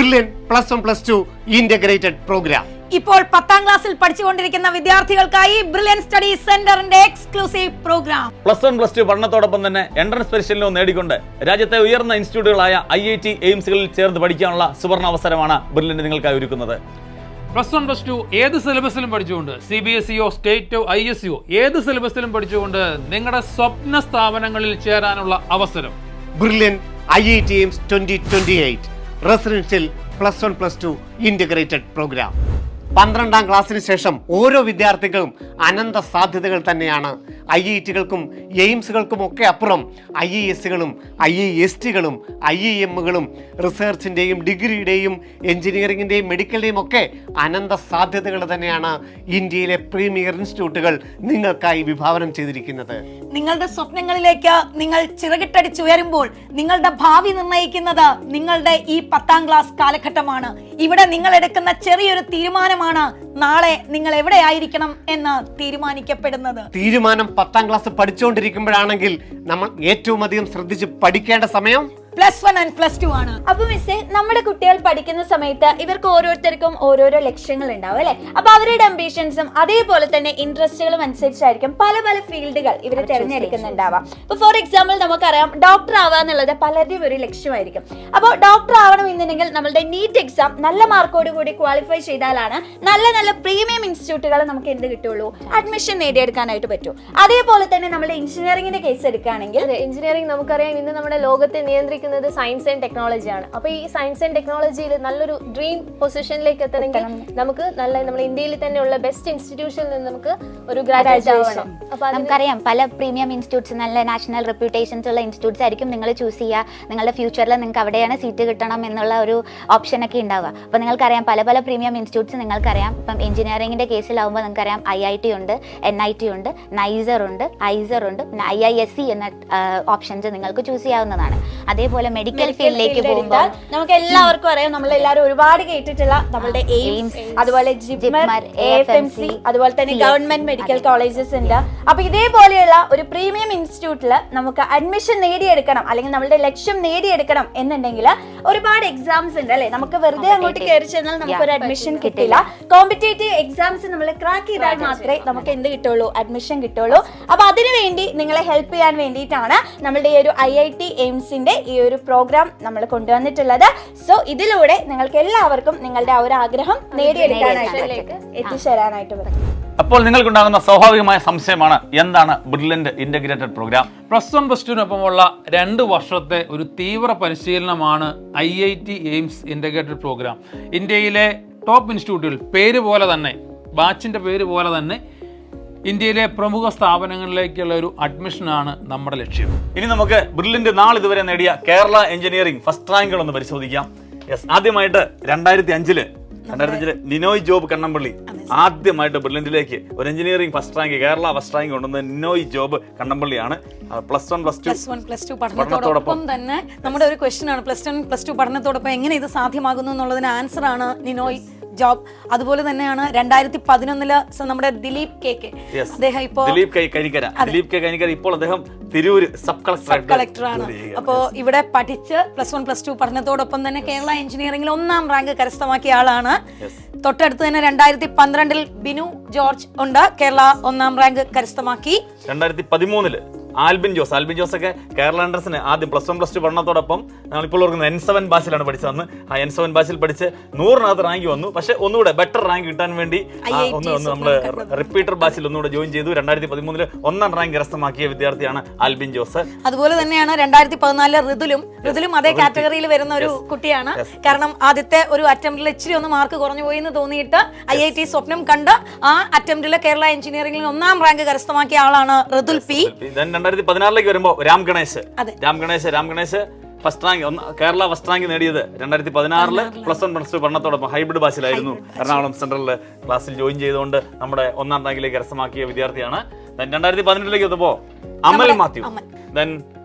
Brilliant +1 +2 integrated programme. ഇപ്പോൾ 10ാം ക്ലാസ്സിൽ പഠിച്ചുകൊണ്ടിരിക്കുന്ന വിദ്യാർത്ഥികൾക്കായി ബ്രില്യൻ സ്റ്റഡി സെന്ററിന്റെ എക്സ്ക്ലൂസീവ് പ്രോഗ്രാം. +1 +2 പഠനത്തോടൊപ്പം തന്നെ എൻട്രൻസ് പരിശീലനവും നേടിക്കൊണ്ട് രാജ്യത്തെ ഉയർന്ന ഇൻസ്റ്റിറ്റ്യൂട്ടുകളായ IIT എയിംസുകളിൽ ചേർന്ന് പഠിക്കാനുള്ള സുവർണ അവസരമാണ് ബ്രില്യൻ നിങ്ങൾക്കായി ഒരുക്കുന്നത്. +1 +2 ഏത് സിലബസിലും പഠിച്ചുകൊണ്ട് CBSEയോ സ്റ്റേറ്റോ ISEയോ ഏത് സിലബസിലും പഠിച്ചുകൊണ്ട് നിങ്ങളുടെ സ്വപ്ന സ്ഥാപനങ്ങളിൽ ചേരാനുള്ള അവസരം. Brilliant IIT AIIMS 2028 residential +1 +2 integrated programme. 12ാം ക്ലാസ്സിന് ശേഷം ഓരോ വിദ്യാർത്ഥികളും അനന്ത സാധ്യതകൾ തന്നെയാണ്. IITകൾക്കും എയിംസുകൾക്കും ഒക്കെ അപ്പുറം IISകളും IISTകളും IIMകളും റിസർച്ചിൻ്റെയും ഡിഗ്രിയുടെയും എഞ്ചിനീയറിംഗിൻ്റെയും മെഡിക്കലിൻ്റെയും ഒക്കെ അനന്ത സാധ്യതകൾ തന്നെയാണ് ഇന്ത്യയിലെ പ്രീമിയർ ഇൻസ്റ്റിറ്റ്യൂട്ടുകൾ നിങ്ങൾക്കായി വിഭാവനം ചെയ്തിരിക്കുന്നത്. നിങ്ങളുടെ സ്വപ്നങ്ങളിലേക്ക് നിങ്ങൾ ചിറകിട്ടടിച്ചുയരുമ്പോൾ നിങ്ങളുടെ ഭാവി നിർണ്ണയിക്കുന്നത് നിങ്ങളുടെ ഈ 10ാം ക്ലാസ് കാലഘട്ടമാണ്. ഇവിടെ നിങ്ങൾ എടുക്കുന്ന ചെറിയൊരു തീരുമാനമാണ് നാളെ നിങ്ങൾ എവിടെയായിരിക്കണം എന്ന് തീരുമാനിക്കപ്പെടുന്നത്. തീരുമാനം 10ാം ക്ലാസ് പഠിച്ചുകൊണ്ടിരിക്കുമ്പോഴാണെങ്കിൽ നമ്മൾ ഏറ്റവും അധികം ശ്രദ്ധിച്ച് പഠിക്കേണ്ട സമയം +1 and +2 ആണ്. അപ്പൊ മിസ്സേ, നമ്മുടെ കുട്ടികൾ പഠിക്കുന്ന സമയത്ത് ഇവർക്ക് ഓരോരുത്തർക്കും ഓരോരോ ലക്ഷ്യങ്ങൾ ഉണ്ടാവും അല്ലെ? അപ്പൊ അവരുടെ അംബിഷൻസും അതേപോലെ തന്നെ ഇൻട്രസ്റ്റുകളും അനുസരിച്ചായിരിക്കും പല പല ഫീൽഡുകൾ ഇവർ തിരഞ്ഞെടുക്കുന്നുണ്ടാവാം. ഇപ്പൊ ഫോർ എക്സാമ്പിൾ നമുക്കറിയാം, ഡോക്ടർ ആവാന്നുള്ളത് പലരുടെയും ഒരു ലക്ഷ്യമായിരിക്കും. അപ്പോൾ ഡോക്ടർ ആവണമെന്നുണ്ടെങ്കിൽ നമ്മളുടെ നീറ്റ് എക്സാം നല്ല മാർക്കോട് കൂടി ക്വാളിഫൈ ചെയ്താലാണ് നല്ല നല്ല പ്രീമിയം ഇൻസ്റ്റിറ്റ്യൂട്ടുകൾ നമുക്ക് എന്ത് കിട്ടുള്ളൂ, അഡ്മിഷൻ നേടിയെടുക്കാനായിട്ട് പറ്റും. അതേപോലെ തന്നെ നമ്മുടെ എഞ്ചിനീയറിംഗിന്റെ കേസ് എടുക്കുകയാണെങ്കിൽ, എഞ്ചിനീയറിംഗ് നമുക്കറിയാം ഇന്ന് നമ്മുടെ ലോകത്തെ നിയന്ത്രിക്കുന്നത് സയൻസ് ആൻഡ് ടെക്നോളജിയാണ്. അപ്പൊ ഈ സയൻസ് ആൻഡ് ടെക്നോളജിയിൽ നല്ലൊരു ഡ്രീം പൊസിഷനിലേക്ക് എത്തണമെങ്കിൽ നമുക്ക് നമ്മുടെ ഇന്ത്യയിൽ തന്നെയുള്ള ബെസ്റ്റ് ഇൻസ്റ്റിറ്റ്യൂഷനിൽ നിന്ന് നമുക്ക് ഒരു ഗ്രാജുവേറ്റ് ആവണം. അപ്പൊ നമുക്കറിയാം പല പ്രീമിയം ഇൻസ്റ്റിറ്റ്യൂട്ട്സ്, നല്ല നാഷണൽ റെപ്യൂട്ടേഷൻസ് ഉള്ള ഇൻസ്റ്റിറ്റ്യൂട്ട്സ് ആയിരിക്കും നിങ്ങൾ ചൂസ് ചെയ്യുക. നിങ്ങളുടെ ഫ്യൂച്ചറിൽ നിങ്ങൾക്ക് അവിടെയാണ് സീറ്റ് കിട്ടണം എന്നുള്ള ഒരു ഓപ്ഷനൊക്കെ ഉണ്ടാവുക. അപ്പോൾ നിങ്ങൾക്കറിയാം പല പല പ്രീമിയം ഇൻസ്റ്റിറ്റ്യൂട്ട്സ് നിങ്ങൾക്കറിയാം. ഇപ്പം എഞ്ചിനീയറിംഗിന്റെ കേസിലാവുമ്പോൾ നിങ്ങൾക്കറിയാം IIT ഉണ്ട്, NIT ഉണ്ട്, NISER ഉണ്ട്, ISER ഉണ്ട്, പിന്നെ IISc എന്ന ഓപ്ഷൻസ് നിങ്ങൾക്ക് ചൂസ് ചെയ്യാവുന്നതാണ്. അതേപോലെ മെഡിക്കൽ ഫീൽഡിലേക്ക് പോകുമ്പോൾ നമുക്ക് എല്ലാവർക്കും അറിയാം, നമ്മളെല്ലാവരും ഒരുപാട് കേട്ടിട്ടുള്ള നമ്മളുടെ എയിംസ്, അതുപോലെ ജിപ്മർ, AFMC, അതുപോലെ തന്നെ ഗവൺമെന്റ് മെഡിക്കൽ കോളേജസ് ഉണ്ട്. അപ്പൊ ഇതേപോലെയുള്ള ഒരു പ്രീമിയം ഇൻസ്റ്റിറ്റ്യൂട്ടിൽ നമുക്ക് അഡ്മിഷൻ നേടിയെടുക്കണം, അല്ലെങ്കിൽ നമ്മുടെ ലക്ഷ്യം നേടിയെടുക്കണം എന്നുണ്ടെങ്കിൽ ഒരുപാട് എക്സാംസ് ഉണ്ട് അല്ലെ? നമുക്ക് വെറുതെ അങ്ങോട്ട് കയറി ചെന്നാൽ നമുക്ക് ഒരു അഡ്മിഷൻ കിട്ടില്ല. കോമ്പറ്റേറ്റീവ് എക്സാംസ് നമ്മൾ ക്രാക്ക് ചെയ്താൽ മാത്രമേ നമുക്ക് എന്ത് കിട്ടുള്ളൂ, അഡ്മിഷൻ കിട്ടുള്ളൂ. അപ്പൊ അതിനുവേണ്ടി നിങ്ങളെ ഹെൽപ്പ് ചെയ്യാൻ വേണ്ടിയിട്ടാണ് നമ്മളുടെ ഈ ഒരു IIT എയിംസിന്റെ ഈ ഒരു പ്രോഗ്രാം നമ്മൾ കൊണ്ടുവന്നിട്ടുള്ളത്. സോ ഇതിലൂടെ നിങ്ങൾക്ക് എല്ലാവർക്കും നിങ്ങളുടെ ആ ഒരു ആഗ്രഹം നേടിയെടുക്കാനായിട്ട് എത്തിച്ചേരാനായിട്ട് പറ്റും. അപ്പോൾ നിങ്ങൾക്കുണ്ടാകുന്ന സ്വാഭാവികമായ സംശയമാണ്, എന്താണ് ബ്രില്യന്റ് ഇന്റഗ്രേറ്റഡ് പ്രോഗ്രാം? +1 +2നൊപ്പമുള്ള 2 വർഷത്തെ ഒരു തീവ്ര പരിശീലനമാണ് IIT എയിംസ് ഇന്റഗ്രേറ്റഡ് പ്രോഗ്രാം. ഇന്ത്യയിലെ ടോപ്പ് ഇൻസ്റ്റിറ്റ്യൂട്ടുകൾ പേര് പോലെ തന്നെ, ബാച്ചിൻ്റെ പേര് പോലെ തന്നെ ഇന്ത്യയിലെ പ്രമുഖ സ്ഥാപനങ്ങളിലേക്കുള്ള ഒരു അഡ്മിഷനാണ് നമ്മുടെ ലക്ഷ്യം. ഇനി നമുക്ക് ബ്രില്യന്റ് നാളിതുവരെ നേടിയ കേരള എഞ്ചിനീയറിംഗ് ഫസ്റ്റ് റാങ്കുകൾ ഒന്ന് പരിശോധിക്കാം. ആദ്യമായിട്ട് 2005 നിനോയ് ജോബ് കണ്ണമ്പള്ളി ആദ്യമായിട്ട് ബ്രില്യന്റിലേക്ക് ഒരു engineering first rank, Kerala first rank കൊണ്ടുവന്നത് നിനോയ് ജോബ് കണ്ണമ്പള്ളിയാണ്. +1 +2 പഠനത്തോടൊപ്പം തന്നെ നമ്മുടെ ഒരു ക്വസ്റ്റ്യൻ ആണ്, +1 +2 പഠനത്തോടൊപ്പം എങ്ങനെ ഇത് സാധ്യമാകുന്നു എന്നുള്ളതിന് ആൻസർ ആണ് നിനോയ് ജോബ്. അതുപോലെ തന്നെയാണ് 2011 നമ്മുടെ ദിലീപ് കെ അദ്ദേഹം ഇപ്പോൾ ദിലീപ് കെ കരിക്കര ഇപ്പോൾ അദ്ദേഹം തിരൂര് സബ് കളക്ടറാണ്. അപ്പോൾ ഇവിടെ പഠിച്ച് +1 +2 പഠനത്തോടൊപ്പം തന്നെ കേരള എഞ്ചിനീയറിംഗിൽ 1ാം റാങ്ക് കരസ്ഥമാക്കിയ ആളാണ്. തൊട്ടടുത്ത് തന്നെ 2012 ബിനു ജോർജ് ഉണ്ട്, കേരള 1ാം റാങ്ക് കരസ്ഥമാക്കി. 2013 ആൽബിൻ ജോസ് ഒക്കെ കേരള എൻട്രൻസിന് ആദ്യം +1 +2 പഠനത്തോടൊപ്പം നമ്മളിപ്പോൾ ഓർക്കുന്ന N7 ബാച്ചിലാണ് പഠിച്ചതെന്ന്. ആ N7 ബാച്ചിൽ പഠിച്ച് 100-നകത്ത് റാങ്ക് വന്നു. പക്ഷെ ഒന്നുകൂടെ ബെറ്റർ റാങ്ക് കിട്ടാൻ വേണ്ടി നമ്മള് റിപ്പീറ്റർ ബാച്ചിൽ ഒന്നുകൂടെ ജോയിൻ ചെയ്തു. 2013 1ാം റാങ്ക് കരസ്ഥമാക്കിയ വിദ്യാർത്ഥിയാണ് ആൽബിൻ ജോസ്. അതുപോലെ തന്നെയാണ് 2014 ഋതുലും അതേ കാറ്റഗറിയിൽ വരുന്ന ഒരു കുട്ടിയാണ്. കാരണം ആദ്യത്തെ ഒരു അറ്റംപ്റ്റിൽ ഇച്ചിരി ഒന്ന് മാർക്ക് കുറഞ്ഞു പോയി എന്ന് തോന്നിയിട്ട് IIT സ്വപ്നം കണ്ട് ആ അറ്റംപ്റ്റിൽ കേരള എഞ്ചിനീയറിംഗിൽ 1ാം റാങ്ക് കരസ്ഥമാക്കിയ ആളാണ് ഋതുൽ പി. 2016 വരുമ്പോൾ Ram Ganesh first rank, Kerala first rank നേടിയത് 2016 +1 +2 പഠനത്തോടൊപ്പം ഹൈബ്രിഡ് ബാച്ചിലായിരുന്നു. എറണാകുളം സെൻട്രലിൽ ക്ലാസ്സിൽ ജോയിൻ ചെയ്തുകൊണ്ട് നമ്മുടെ 1ാം റാങ്കിലേക്ക് കരസ്ഥമാക്കിയ വിദ്യാർത്ഥിയാണ്. 2018 എത്തുമ്പോൾ അമൽ മാത്യു,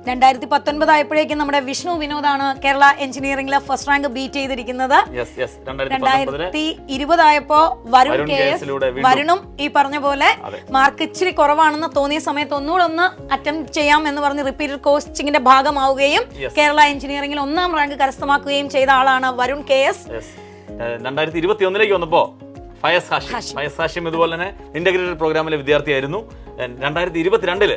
2019 ആയപ്പോഴേക്കും നമ്മുടെ വിഷ്ണു വിനോദാണ് കേരള എഞ്ചിനീയറിംഗിലെ ഫസ്റ്റ് റാങ്ക് ബീറ്റ് ചെയ്തിരിക്കുന്നത്. 2020 ആയപ്പോ വരുൺ KS, വരുണും ഈ പറഞ്ഞ പോലെ മാർക്ക് ഇച്ചിരി കുറവാണെന്ന് തോന്നിയ സമയത്ത് ഒന്നുകൂടെ ഒന്ന് അറ്റംപ്റ്റ് ചെയ്യാം എന്ന് പറഞ്ഞ് റിപ്പീറ്റഡ് കോച്ചിങ്ങിന്റെ ഭാഗമാവുകയും കേരള എഞ്ചിനീയറിംഗിൽ 1ാം റാങ്ക് കരസ്ഥമാക്കുകയും ചെയ്ത ആളാണ് വരുൺ KS. 2021 വന്നപ്പോ ഫയസ് ഹാഷിം ഇതുപോലെ തന്നെ ഇന്റഗ്രേറ്റഡ് പ്രോഗ്രാമിലെ വിദ്യാർത്ഥിയായിരുന്നു. 2022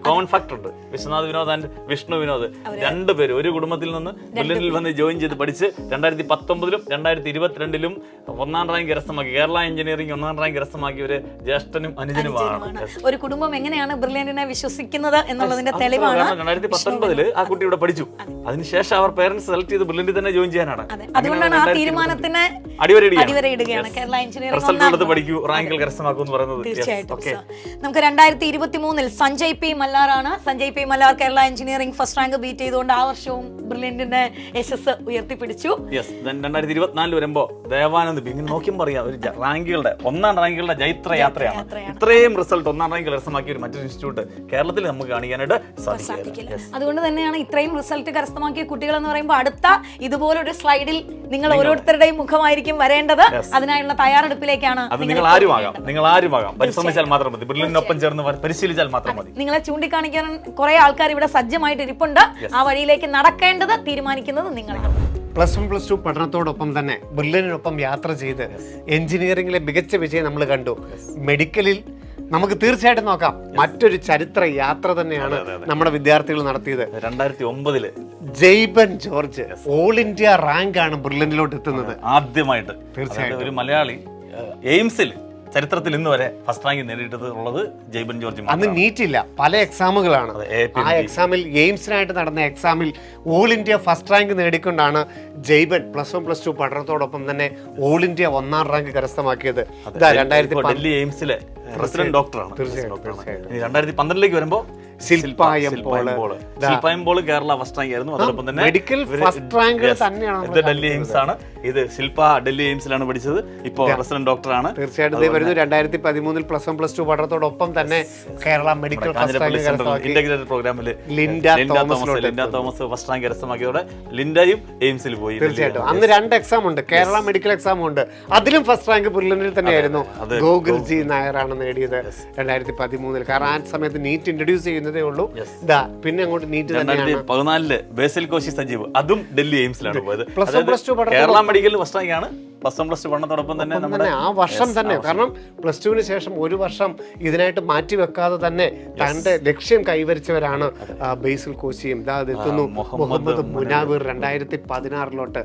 കോമൺ ഫാക്ടർ ഉണ്ട്. വിശ്വനാഥ് വിനോദ് ആൻഡ് വിഷ്ണു വിനോദ് രണ്ടുപേരും ഒരു കുടുംബത്തിൽ നിന്ന് ബെർലിനിൽ വന്ന് ജോയിൻ ചെയ്ത് പഠിച്ച് 2019 2022 1ാം റാങ്ക് കരസ്ഥമാക്കി. കേരള എഞ്ചിനീയറിംഗ് 1ാം റാങ്ക് കരസ്ഥമാക്കിയ ഒരു ജ്യേഷ്ഠനും അനുജനുമാണ്. ഒരു കുടുംബം എങ്ങനെയാണ് ബ്രില്യന്റിനെ വിശ്വസിക്കുന്നത് എന്നുള്ളതിന്റെ തെളിവാണ്. 2019 ആ കുട്ടി ഇവിടെ പഠിച്ചു. അതിനുശേഷം അവർ പേരന്റ്സ് സെലക്ട് ചെയ്ത് ബ്രില്യന്റിൽ തന്നെ ജോയിൻ ചെയ്യാനാണ്. അതുകൊണ്ടാണ് ആ തീരുമാനത്തിന് അടിവരയിടുകയാണ് കേരള എഞ്ചിനീയറിംഗ് പഠിക്കൂ റാങ്കിൽ കരസ്ഥമാക്കൂ എന്ന് പറയുന്നത്. തീർച്ചയായിട്ടും. നമുക്ക് 2023 സഞ്ജയ് പി മല്ലാറാണ്. Sanjay P Mallar Kerala engineering first rank beat ചെയ്തുകൊണ്ട് ആ വർഷവും ബ്രില്യന്റിന്റെ യശസ് ഉയർത്തിപ്പിടിച്ചു. 2024 വരുമ്പോ ദേവാനന്ദ് ഇങ്ങനെ നോക്കിയും പറയാം ഒരു റാങ്കുകളുടെ 1ാം റാങ്കുകളുടെ ജൈത്ര യാത്രയാണ്. ഇത്രയും റിസൾട്ട് 1ാം റാങ്കിൽ കരസ്ഥമാക്കിയ ഒരു മറ്റൊരു ഇൻസ്റ്റിറ്റ്യൂട്ട് കേരളത്തിൽ നമുക്ക് കാണിക്കാനായിട്ട് സാധിക്കില്ല. അതുകൊണ്ട് തന്നെയാണ് ഇത്രയും റിസൾട്ട് കരസ്ഥമാക്കിയ കുട്ടികൾ എന്ന് പറയുമ്പോൾ അടുത്ത ഇതുപോലൊരു സ്ലൈഡിൽ നിങ്ങൾ ഓരോരുത്തരുടെയും മുഖമായിരിക്കും വരേണ്ടത്. അതിനായുള്ള തയ്യാറെടുപ്പിലേക്കാണ്. നിങ്ങൾ ആരുമാകാം പരിശ്രമിച്ചാൽ മാത്രം മതി. ബ്രില്യന്റിനൊപ്പം ചേർന്ന് പരിശീലിച്ചാൽ മാത്രം മതി. നിങ്ങളെ ചൂണ്ടിക്കാണിക്കാൻ കുറെ ആൾക്കാർ ഇവിടെ സജ്ജമായിട്ട് ഇരിപ്പുണ്ട്. ആ വഴിയിലേക്ക് നടക്കേണ്ടത് തീരുമാനിക്കുന്നത് നിങ്ങളാണ്. +1 +2 പഠനത്തോടൊപ്പം തന്നെ ബ്രില്യന്റിനൊപ്പം യാത്ര ചെയ്ത് എഞ്ചിനീയറിംഗിലെ മികച്ച വിജയം നമ്മൾ കണ്ടു. മെഡിക്കലിൽ നമുക്ക് തീർച്ചയായിട്ടും നോക്കാം മറ്റൊരു ചരിത്ര യാത്ര തന്നെയാണ് നമ്മുടെ വിദ്യാർത്ഥികൾ നടത്തിയത്. 2009 ജെയ്ബൻ ജോർജ് ഓൾ ഇന്ത്യ റാങ്ക് ആണ് ബ്രില്യന്റിലോട്ട് എത്തുന്നത് ആദ്യമായിട്ട്. തീർച്ചയായിട്ടും ഒരു മലയാളി എയിംസിൽ ചരിത്രത്തിൽ ഇന്ന് വരെ ഫസ്റ്റ് റാങ്ക് നേടിയിട്ടുള്ളത് ജെയ്ബൻ ജോർജ്. അന്ന് നീറ്റില്ല, പല എക്സാമുകളാണ്. ആ എക്സാമിൽ എയിംസിനായിട്ട് നടന്ന എക്സാമിൽ ഓൾ ഇന്ത്യ ഫസ്റ്റ് റാങ്ക് നേടിക്കൊണ്ടാണ് ജെയ്ബൻ +1 +2 പഠനത്തോടൊപ്പം തന്നെ ഓൾ ഇന്ത്യ 1ാം റാങ്ക് കരസ്ഥമാക്കിയത്. 2010 എയിംസിലെ പ്രസിഡന്റ് ഡോക്ടറാണ്. 2012 വരുമ്പോ ശില്പായംപോള് കേരള ഫസ്റ്റ് റാങ്ക് ആയിരുന്നു. അതോടൊപ്പം തന്നെ മെഡിക്കൽ ഫസ്റ്റ് റാങ്ക് തന്നെയാണ്. ഇത് ഡൽഹി എയിംസ് ആണ്. ഇത് ശില്പ ഡൽഹി എയിംസിലാണ് പഠിച്ചത്. ഇപ്പോ പ്രസിഡന്റ് ഡോക്ടറാണ്. തീർച്ചയായിട്ടും 2013 +1 +2 പഠനത്തോടൊപ്പം തന്നെ Kerala medical first rank integrated പ്രോഗ്രാമിൽ ലിൻഡ തോമസ് ഫസ്റ്റ് റാങ്ക് കരസ്ഥമാക്കിയതോടെ ലിൻഡയും എയിംസിൽ പോയി. തീർച്ചയായിട്ടും അന്ന് 2 എക്സാം ഉണ്ട്, കേരള മെഡിക്കൽ എക്സാം ഉണ്ട്. അതിലും ഫസ്റ്റ് റാങ്ക് ബ്രില്യന്റിൽ തന്നെയായിരുന്നു. ഗോകുൽജി നായരാണ് നേടിയത് 2013. കാരണം ആ സമയത്ത് നീറ്റ് ഇൻട്രൊഡ്യൂസ് ചെയ്യുന്നതേ ഉള്ളൂ. പിന്നെ അങ്ങോട്ട് നീറ്റ് 2014 ബേസിൽ കോശി സജീവ് അതും ഡൽഹി എയിംസിലാണ് പോയത്. +1 +2 കേരള മെഡിക്കലിൽ ഫസ്റ്റ് റാങ്ക് ആണ്. +1 +2 പഠനത്തോടൊപ്പം തന്നെ ആ വർഷം തന്നെ, കാരണം +2 ശേഷം ഒരു വർഷം ഇതിനായിട്ട് മാറ്റിവെക്കാതെ തന്നെ തന്റെ ലക്ഷ്യം കൈവരിച്ചവരാണ് ബേസിൽ കോശിയും. എത്തുന്നു മുഹമ്മദ് മുനാവിർ 2016.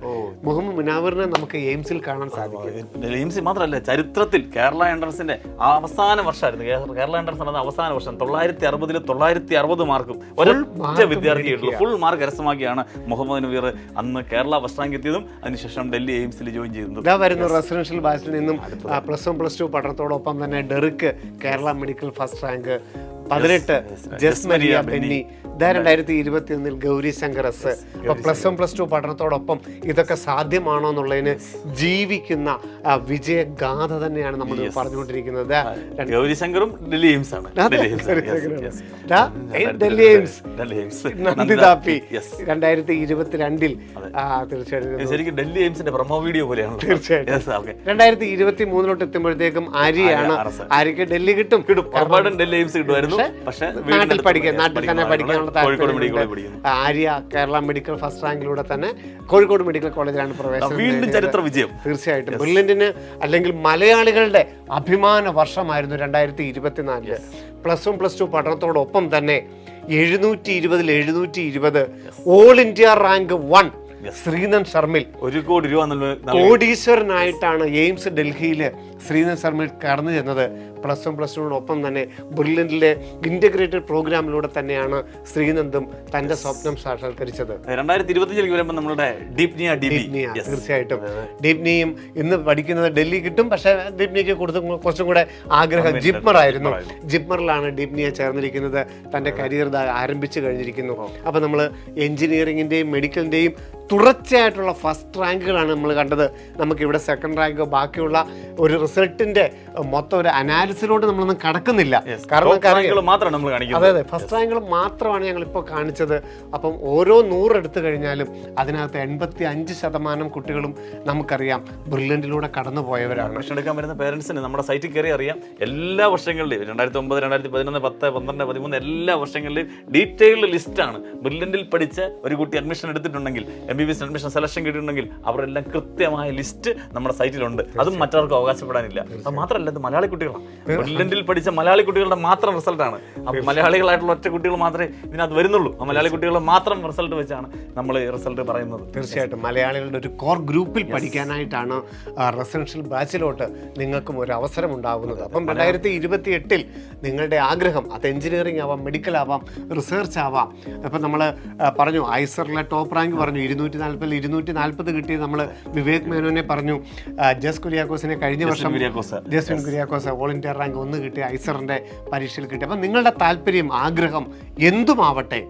മുഹമ്മദ് മുനാവിറിനെ നമുക്ക് എയിംസിൽ കാണാൻ സാധിക്കും. എയിംസിൽ മാത്രമല്ല, ചരിത്രത്തിൽ കേരള എൻട്രൻസിന്റെ അവസാന വർഷമായിരുന്നു. കേരള എൻട്രൻസ് നടന്ന അവസാന വർഷം 960 960 മാർക്കും ഒരൊറ്റ വിദ്യാർത്ഥിയായിട്ടുള്ളൂ. ഫുൾ മാർക്ക് കരസ്ഥമാക്കിയാണ് മുഹമ്മദ് നവീർ അന്ന് കേരള ഫസ്റ്റ് റാങ്ക് എത്തിയതും അതിനുശേഷം ഡൽഹി എയിംസിൽ ജോയിൻ ചെയ്യുന്നത്. വരുന്നു റെസിഡൻഷ്യൽ ബാച്ചിൽ നിന്നും +1 +2 പഠനത്തോടൊപ്പം തന്നെ Derick Kerala medical first rank. 18 Jasmaria Benny. 2021 Gauri Shankar S. +1 +2 പഠനത്തോടൊപ്പം ഇതൊക്കെ സാധ്യമാണോ എന്നുള്ളതിന് ജീവിക്കുന്ന വിജയഗാഥ തന്നെയാണ് നമ്മൾ പറഞ്ഞുകൊണ്ടിരിക്കുന്നത്. ഗൗരിശങ്കറും ഡൽഹി എയിംസ് ആണ്. ഡൽഹി എയിംസ് നന്ദിതാപ്പി 2022 തീർച്ചയായിട്ടും ശരിക്കും ഡൽഹി എയിംസിന്റെ പ്രൊമോ വീഡിയോ പോലെയാണ്. തീർച്ചയായിട്ടും 2023 എത്തുമ്പോഴത്തേക്കും ആര്യയാണ്. ആര്യക്ക് ഡൽഹി കിട്ടും. ഉറപ്പായിട്ടും ഡൽഹി എയിംസ് കിട്ടുമായിരുന്നു. പക്ഷേ നാട്ടിൽ തന്നെ പഠിക്കാനുള്ള ആര്യ കേരള മെഡിക്കൽ ഫസ്റ്റ് റാങ്കിലൂടെ തന്നെ കോഴിക്കോട് മെഡിക്കൽ കോളേജിലാണ് പ്രവേശനം. വീണ്ടും ചരിത്ര വിജയം. തീർച്ചയായിട്ടും ബ്രില്യന്റിന് അല്ലെങ്കിൽ മലയാളികളുടെ അഭിമാന വർഷമായിരുന്നു 2024. +1 +2 പഠനത്തോടൊപ്പം തന്നെ 720 ഓൾ ഇന്ത്യ റാങ്ക് 1 ശ്രീനന്ദ് ശർമ്മിൽ. 1 കോടി രൂപ കോടീശ്വരനായിട്ടാണ് എയിംസ് ഡൽഹിയില് ശ്രീനന്ദ് ശർമ്മിൽ കടന്നു ചെന്നത്. +1 +2 തന്നെ ബ്രില്യന്റിലെ ഇന്റഗ്രേറ്റഡ് പ്രോഗ്രാമിലൂടെ തന്നെയാണ് ശ്രീനന്ദും തന്റെ സ്വപ്നം സാക്ഷാത്കരിച്ചത്. 2025 വരുമ്പോൾ നമ്മുടെ തീർച്ചയായിട്ടും ഡീപ്നിയും ഇന്ന് പഠിക്കുന്നത് ഡൽഹി കിട്ടും. പക്ഷെ ഡീപ്നിക്ക് കുറച്ചും കൂടെ ആഗ്രഹം ജിപ്മർ ആയിരുന്നു. ജിപ്മറിലാണ് ഡീപ്നിയെ ചേർന്നിരിക്കുന്നത്. തന്റെ കരിയർ ആരംഭിച്ചു കഴിഞ്ഞിരിക്കുന്നു. അപ്പൊ നമ്മൾ എഞ്ചിനീയറിംഗിന്റെയും മെഡിക്കലിന്റെയും തുടർച്ചയായിട്ടുള്ള ഫസ്റ്റ് റാങ്കുകളാണ് നമ്മൾ കണ്ടത്. നമുക്കിവിടെ സെക്കൻഡ് റാങ്ക് ബാക്കിയുള്ള ഒരു റിസൾട്ടിന്റെ മൊത്തം ഒരു അനാലിസിലോട്ട് നമ്മളൊന്നും കടക്കുന്നില്ല. കാരണം അതെ ഫസ്റ്റ് റാങ്കുകൾ മാത്രമാണ് ഞങ്ങൾ ഇപ്പോൾ കാണിച്ചത്. അപ്പം ഓരോ 100 എടുത്തു കഴിഞ്ഞാലും അതിനകത്ത് 85% കുട്ടികളും നമുക്കറിയാം ബ്രില്യന്റിലൂടെ കടന്നു പോയവരാണ്. അഡ്മിഷൻ എടുക്കാൻ വരുന്ന പേരൻസിന് നമ്മുടെ സൈറ്റിൽ കയറി അറിയാം. എല്ലാ വർഷങ്ങളിലെയും 2009, 2011, 10, 12, 13 എല്ലാ വർഷങ്ങളിലെയും ഡീറ്റെയിൽഡ് ലിസ്റ്റാണ്. ബ്രില്യന്റിൽ പഠിച്ച ഒരു കുട്ടി അഡ്മിഷൻ എടുത്തിട്ടുണ്ടെങ്കിൽ, MBBS അഡ്മിഷൻ സെലക്ഷൻ കിട്ടിയിട്ടുണ്ടെങ്കിൽ അവരെല്ലാം കൃത്യമായ ലിസ്റ്റ് നമ്മുടെ സൈറ്റിലുണ്ട്. അതും മറ്റവർക്ക് അവകാശപ്പെടാനില്ല. അത് മാത്രമല്ല, ഇത് മലയാളി കുട്ടികളാണ്. ബ്രില്യന്റിൽ പഠിച്ച മലയാളി കുട്ടികളുടെ മാത്രം റിസൾട്ടാണ്. മലയാളികളായിട്ടുള്ള ഒറ്റ കുട്ടികൾ മാത്രമേ ഇതിനകത്ത് വരുന്നുള്ളൂ. ആ മലയാളി കുട്ടികളുടെ മാത്രം റിസൾട്ട് വെച്ചാണ് നമ്മൾ റിസൾട്ട് പറയുന്നത്. തീർച്ചയായിട്ടും മലയാളികളുടെ ഒരു കോർ ഗ്രൂപ്പിൽ പഠിക്കാനായിട്ടാണ് റെസിഡൻഷ്യൽ ബാച്ചിലോട്ട് നിങ്ങൾക്കും ഒരു അവസരം ഉണ്ടാകുന്നത്. അപ്പം 2028 നിങ്ങളുടെ ആഗ്രഹം അത് എഞ്ചിനീയറിംഗ് ആവാം, മെഡിക്കൽ ആവാം, റിസർച്ച് ആവാം. അപ്പം നമ്മൾ പറഞ്ഞു ഐസറിലെ ടോപ്പ് റാങ്ക് പറഞ്ഞു 240 കിട്ടിയത് നമ്മൾ വിവേക് മേനോനെ പറഞ്ഞു. ജസ് കുര്യാക്കോസിനെ കഴിഞ്ഞ വർഷം Jaswin Kuriakose all India rank 1 കിട്ടി, ഐസറിൻ്റെ പരീക്ഷയിൽ കിട്ടി. അപ്പം നിങ്ങളുടെ താല്പര്യം, ആഗ്രഹം എന്തുമാവട്ടെ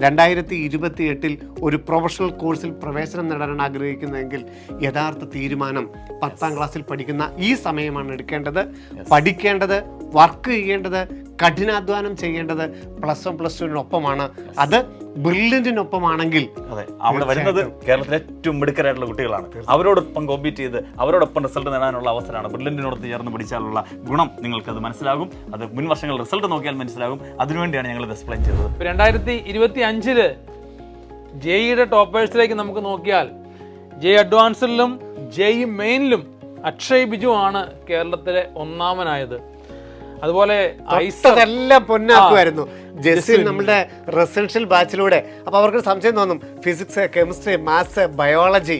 2028 ഒരു പ്രൊഫഷണൽ കോഴ്സിൽ പ്രവേശനം നേടാനാണ് ആഗ്രഹിക്കുന്നതെങ്കിൽ യഥാർത്ഥ തീരുമാനം 10ാം ക്ലാസ്സിൽ പഠിക്കുന്ന ഈ സമയമാണ് എടുക്കേണ്ടത്. പഠിക്കേണ്ടത്, വർക്ക് ചെയ്യേണ്ടത്, കഠിനാധ്വാനം ചെയ്യേണ്ടത് +1+2-നൊപ്പമാണ്. അത് ബ്രില്യന്റിനൊപ്പമാണെങ്കിൽ അതെ അവിടെ വരുന്നത് കേരളത്തിലെ ഏറ്റവും മിടുക്കരായിട്ടുള്ള കുട്ടികളാണ്. അവരോടൊപ്പം കോമ്പീറ്റ് ചെയ്ത് അവരോടൊപ്പം റിസൾട്ട് നേടാനുള്ള അവസരമാണ്. ബ്രില്യന്റിനോട് ചേർന്ന് പഠിച്ചാലുള്ള ഗുണം നിങ്ങൾക്ക് അത് മനസ്സിലാകും. അത് മുൻ വർഷങ്ങൾ റിസൾട്ട് നോക്കിയാൽ മനസ്സിലാകും. അതിനുവേണ്ടിയാണ് ഞങ്ങൾ ഇത് എക്സ്പ്ലെയിൻ ചെയ്തത്. 2025 ജെഇയുടെ ടോപ്പേഴ്സിലേക്ക് നമുക്ക് നോക്കിയാൽ ജെഇ അഡ്വാൻസിലും ജെഇ മെയിനിലും അക്ഷയ് ബിജു ആണ് കേരളത്തിലെ ഒന്നാമനായത്. അതുപോലെ എല്ലാം പൊന്നാക്കുമായിരുന്നു ജെസ്സിൻ നമ്മുടെ റെസിഡൻഷ്യൽ ബാച്ചിലൂടെ. അപ്പോൾ അവർക്ക് സംശയം തോന്നും, physics, chemistry, maths, biology,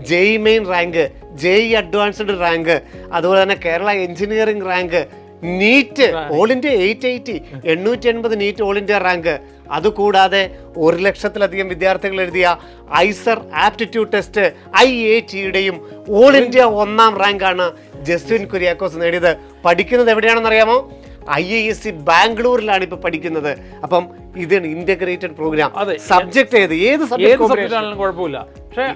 JEE main rank, JEE advanced rank, അതുപോലെ തന്നെ Kerala engineering rank, NEET all India 880 NEET all India rank. അതുകൂടാതെ 1,00,000-ലധികം വിദ്യാർത്ഥികൾ എഴുതിയ ഐസർ ആപ്റ്റിറ്റ്യൂഡ് ടെസ്റ്റ് IIT-യുടെയും ഓൾ ഇന്ത്യ 1ാം റാങ്കാണ് ജസ്വിൻ കുര്യാക്കോസ് നേടിയത്. പഠിക്കുന്നത് എവിടെയാണെന്ന് അറിയാമോ? IISc ബാംഗ്ലൂരിലാണ് ഇപ്പൊ പഠിക്കുന്നത്. അപ്പം ഇതാണ് ഇന്റഗ്രേറ്റഡ് പ്രോഗ്രാം. സബ്ജക്ട് ഏത് സബ്ജക്ട് ആണെങ്കിലും കുഴപ്പമില്ല. പക്ഷെ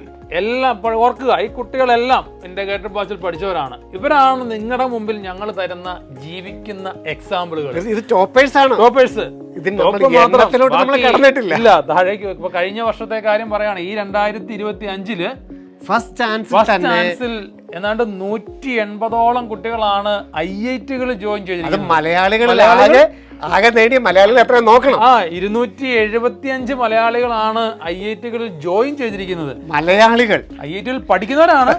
എല്ലാം ഓർക്കുക, ഈ കുട്ടികളെല്ലാം ഇന്റഗ്രേറ്റഡ് ബാച്ചിൽ പഠിച്ചവരാണ്. ഇവരാണ് നിങ്ങളുടെ മുമ്പിൽ ഞങ്ങൾ തരുന്ന ജീവിക്കുന്ന എക്സാമ്പിളുകൾ. ഇത് ടോപ്പേഴ്സ് ആണ്. ടോപ്പേഴ്സ് കടന്നിട്ടില്ല. ഇല്ല, താഴേക്ക്. ഇപ്പൊ കഴിഞ്ഞ വർഷത്തെ കാര്യം പറയാണ്, ഈ 2025 ഫസ്റ്റ് ചാൻസിൽ ഏതാണ്ട് 180ഓളം കുട്ടികളാണ് IIT-കൾ ജോയിൻ ചെയ്തിരിക്കുന്നത്. ആകെ നേടിയ മലയാളികൾ എത്ര നോക്കണം. 275 മലയാളികളാണ് IIT-കളിൽ ജോയിൻ ചെയ്തിരിക്കുന്നത്. മലയാളികൾ IIT-ൽ പഠിക്കുന്നവരാണ്.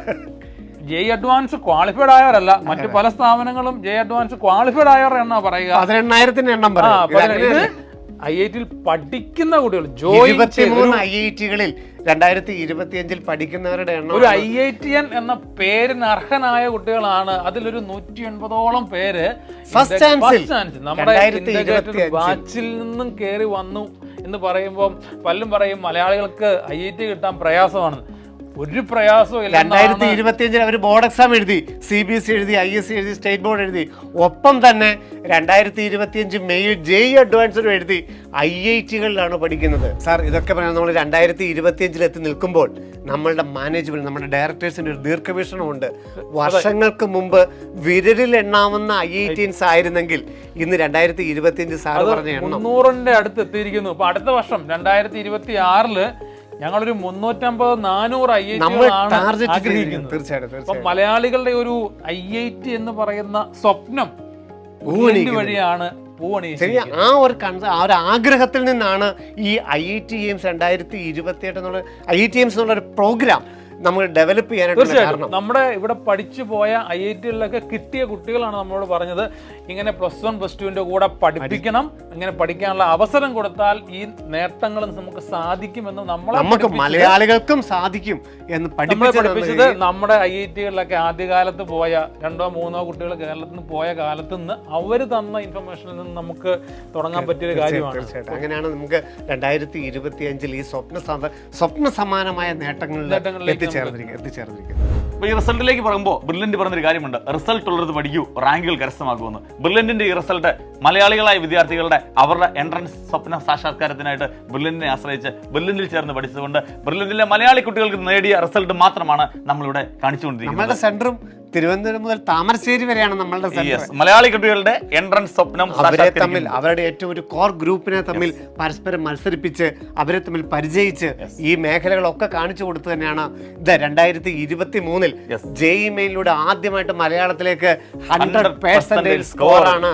ജെഇ അഡ്വാൻസ് ക്വാളിഫൈഡ് ആയവരല്ല. മറ്റു പല സ്ഥാപനങ്ങളും ജെഇ അഡ്വാൻസ് ക്വാളിഫൈഡ് ആയവർ എന്നാ പറയുക. 18,000 എണ്ണം IIT-ൽ പഠിക്കുന്ന കുട്ടികൾ ജോയിൻ 23 IIT-കളിൽ 2025 പഠിക്കുന്നവരുടെ എണ്ണം. ഒരു IITian എന്ന പേരിന് അർഹനായ കുട്ടികളാണ്. അതിലൊരു 180ഓളം പേര് ഫസ്റ്റ് ചാൻസിൽ നമ്മുടെ ബാച്ചിൽ നിന്നും കയറി വന്നു എന്ന് പറയുമ്പോൾ പലരും പറയും മലയാളികൾക്ക് IIT കിട്ടാൻ പ്രയാസമാണ്. ഒരു പ്രയാസവും ഇല്ല. 2025 അവർ ബോർഡ് എക്സാം എഴുതി, CBSE എഴുതി, ISC എഴുതി, സ്റ്റേറ്റ് ബോർഡ് എഴുതി. ഒപ്പം തന്നെ 2025 മെയിൽ ജെഇ അഡ്വാൻസ്ഡും എഴുതി IIT-കളിലാണ് പഠിക്കുന്നത്. സാർ, ഇതൊക്കെ പറയാൻ നമ്മൾ 2025 എത്തി നിൽക്കുമ്പോൾ നമ്മളുടെ മാനേജ്മെന്റ്, നമ്മുടെ ഡയറക്ടേഴ്സിന്റെ ഒരു ദീർഘവീക്ഷണമുണ്ട്. വർഷങ്ങൾക്ക് മുമ്പ് വിരലിൽ എണ്ണാവുന്ന IITians ആയിരുന്നെങ്കിൽ ഇന്ന് 2025 സാർ പറഞ്ഞ എണ്ണം 300ന്റെ അടുത്ത് എത്തിയിരിക്കുന്നു. അപ്പൊ അടുത്ത വർഷം 2026 ഞങ്ങളൊരു 350-400 IIT-കളാണ് ആഗ്രഹിക്കുന്നത്. തീർച്ചയായിട്ടും മലയാളികളുടെ ഒരു IIT എന്ന് പറയുന്ന സ്വപ്നം വഴിയാണ് ആ ഒരു ആഗ്രഹത്തിൽ നിന്നാണ് ഈ IIT എയിംസ് 2028 എന്നുള്ള IIT എയിംസ് എന്നുള്ള ഒരു പ്രോഗ്രാം നമ്മൾ ഡെവലപ്പ് ചെയ്യാനായിട്ട്. കാരണം നമ്മുടെ ഇവിടെ പഠിച്ചു പോയ IIT-കളിലൊക്കെ കിട്ടിയ കുട്ടികളാണ് നമ്മളോട് പറഞ്ഞത്, ഇങ്ങനെ +1 +2ന്റെ കൂടെ പഠിപ്പിക്കണം, ഇങ്ങനെ പഠിക്കാനുള്ള അവസരം കൊടുത്താൽ ഈ നേട്ടങ്ങൾ നമുക്ക് സാധിക്കുമെന്ന് നമുക്ക് മലയാളികൾക്കും സാധിക്കും എന്ന് പഠിപ്പിച്ചത്. നമ്മുടെ IIT-കളിലൊക്കെ ആദ്യകാലത്ത് പോയ 2-3 കുട്ടികൾ കേരളത്തിൽ നിന്ന് പോയ കാലത്ത് നിന്ന് അവർ തന്ന ഇൻഫർമേഷനിൽ നിന്ന് നമുക്ക് തുടങ്ങാൻ പറ്റിയൊരു കാര്യമാണ്. തീർച്ചയായിട്ടും അങ്ങനെയാണ് നമുക്ക് 2025 ഈ സ്വപ്ന സമാനമായ നേട്ടങ്ങളിൽ എത്തിച്ചേർന്നിരിക്കുന്നത്. ഈ റിസൾട്ടിലേക്ക് പറയുമ്പോൾ ബ്രില്യന്റ് പറഞ്ഞൊരു കാര്യമുണ്ട്, റിസൾട്ട് ഉള്ളത് പഠിക്കൂ, റാങ്കുകൾ കരസ്ഥമാക്കുമെന്ന്. ബ്രില്യന്റിന്റെ ഈ റിസൾട്ട് മലയാളികളായ വിദ്യാർത്ഥികളുടെ അവരുടെ എൻട്രൻസ് സ്വപ്ന സാക്ഷാത്കാരത്തിനായിട്ട് ബ്രില്യന്റിനെ ആശ്രയിച്ച് ബ്രില്യന്റിൽ ചേർന്ന് പഠിച്ചതുകൊണ്ട് ബ്രില്യന്റിലെ മലയാളി കുട്ടികൾക്ക് നേടിയ റിസൾട്ട് മാത്രമാണ് നമ്മളിവിടെ കാണിച്ചുകൊണ്ടിരിക്കുന്നത്. നമ്മുടെ സെന്ററും തിരുവനന്തപുരം മുതൽ താമരശ്ശേരി വരെയാണ് നമ്മളുടെ സെന്റർ. മലയാളി കുട്ടികളുടെ എൻട്രൻസ് സ്വപ്നം അവരെ തമ്മിൽ അവരുടെ ഏറ്റവും ഒരു കോർ ഗ്രൂപ്പിനെ തമ്മിൽ പരസ്പരം മത്സരിപ്പിച്ച് അവരെ തമ്മിൽ പരിചയിച്ച് ഈ മേഖലകളൊക്കെ കാണിച്ചു കൊടുത്തു തന്നെയാണ് ഇത് 2023 JEE മെയിനിലൂടെ ആദ്യമായിട്ട് മലയാളത്തിലേക്ക് 100% സ്കോറാണ്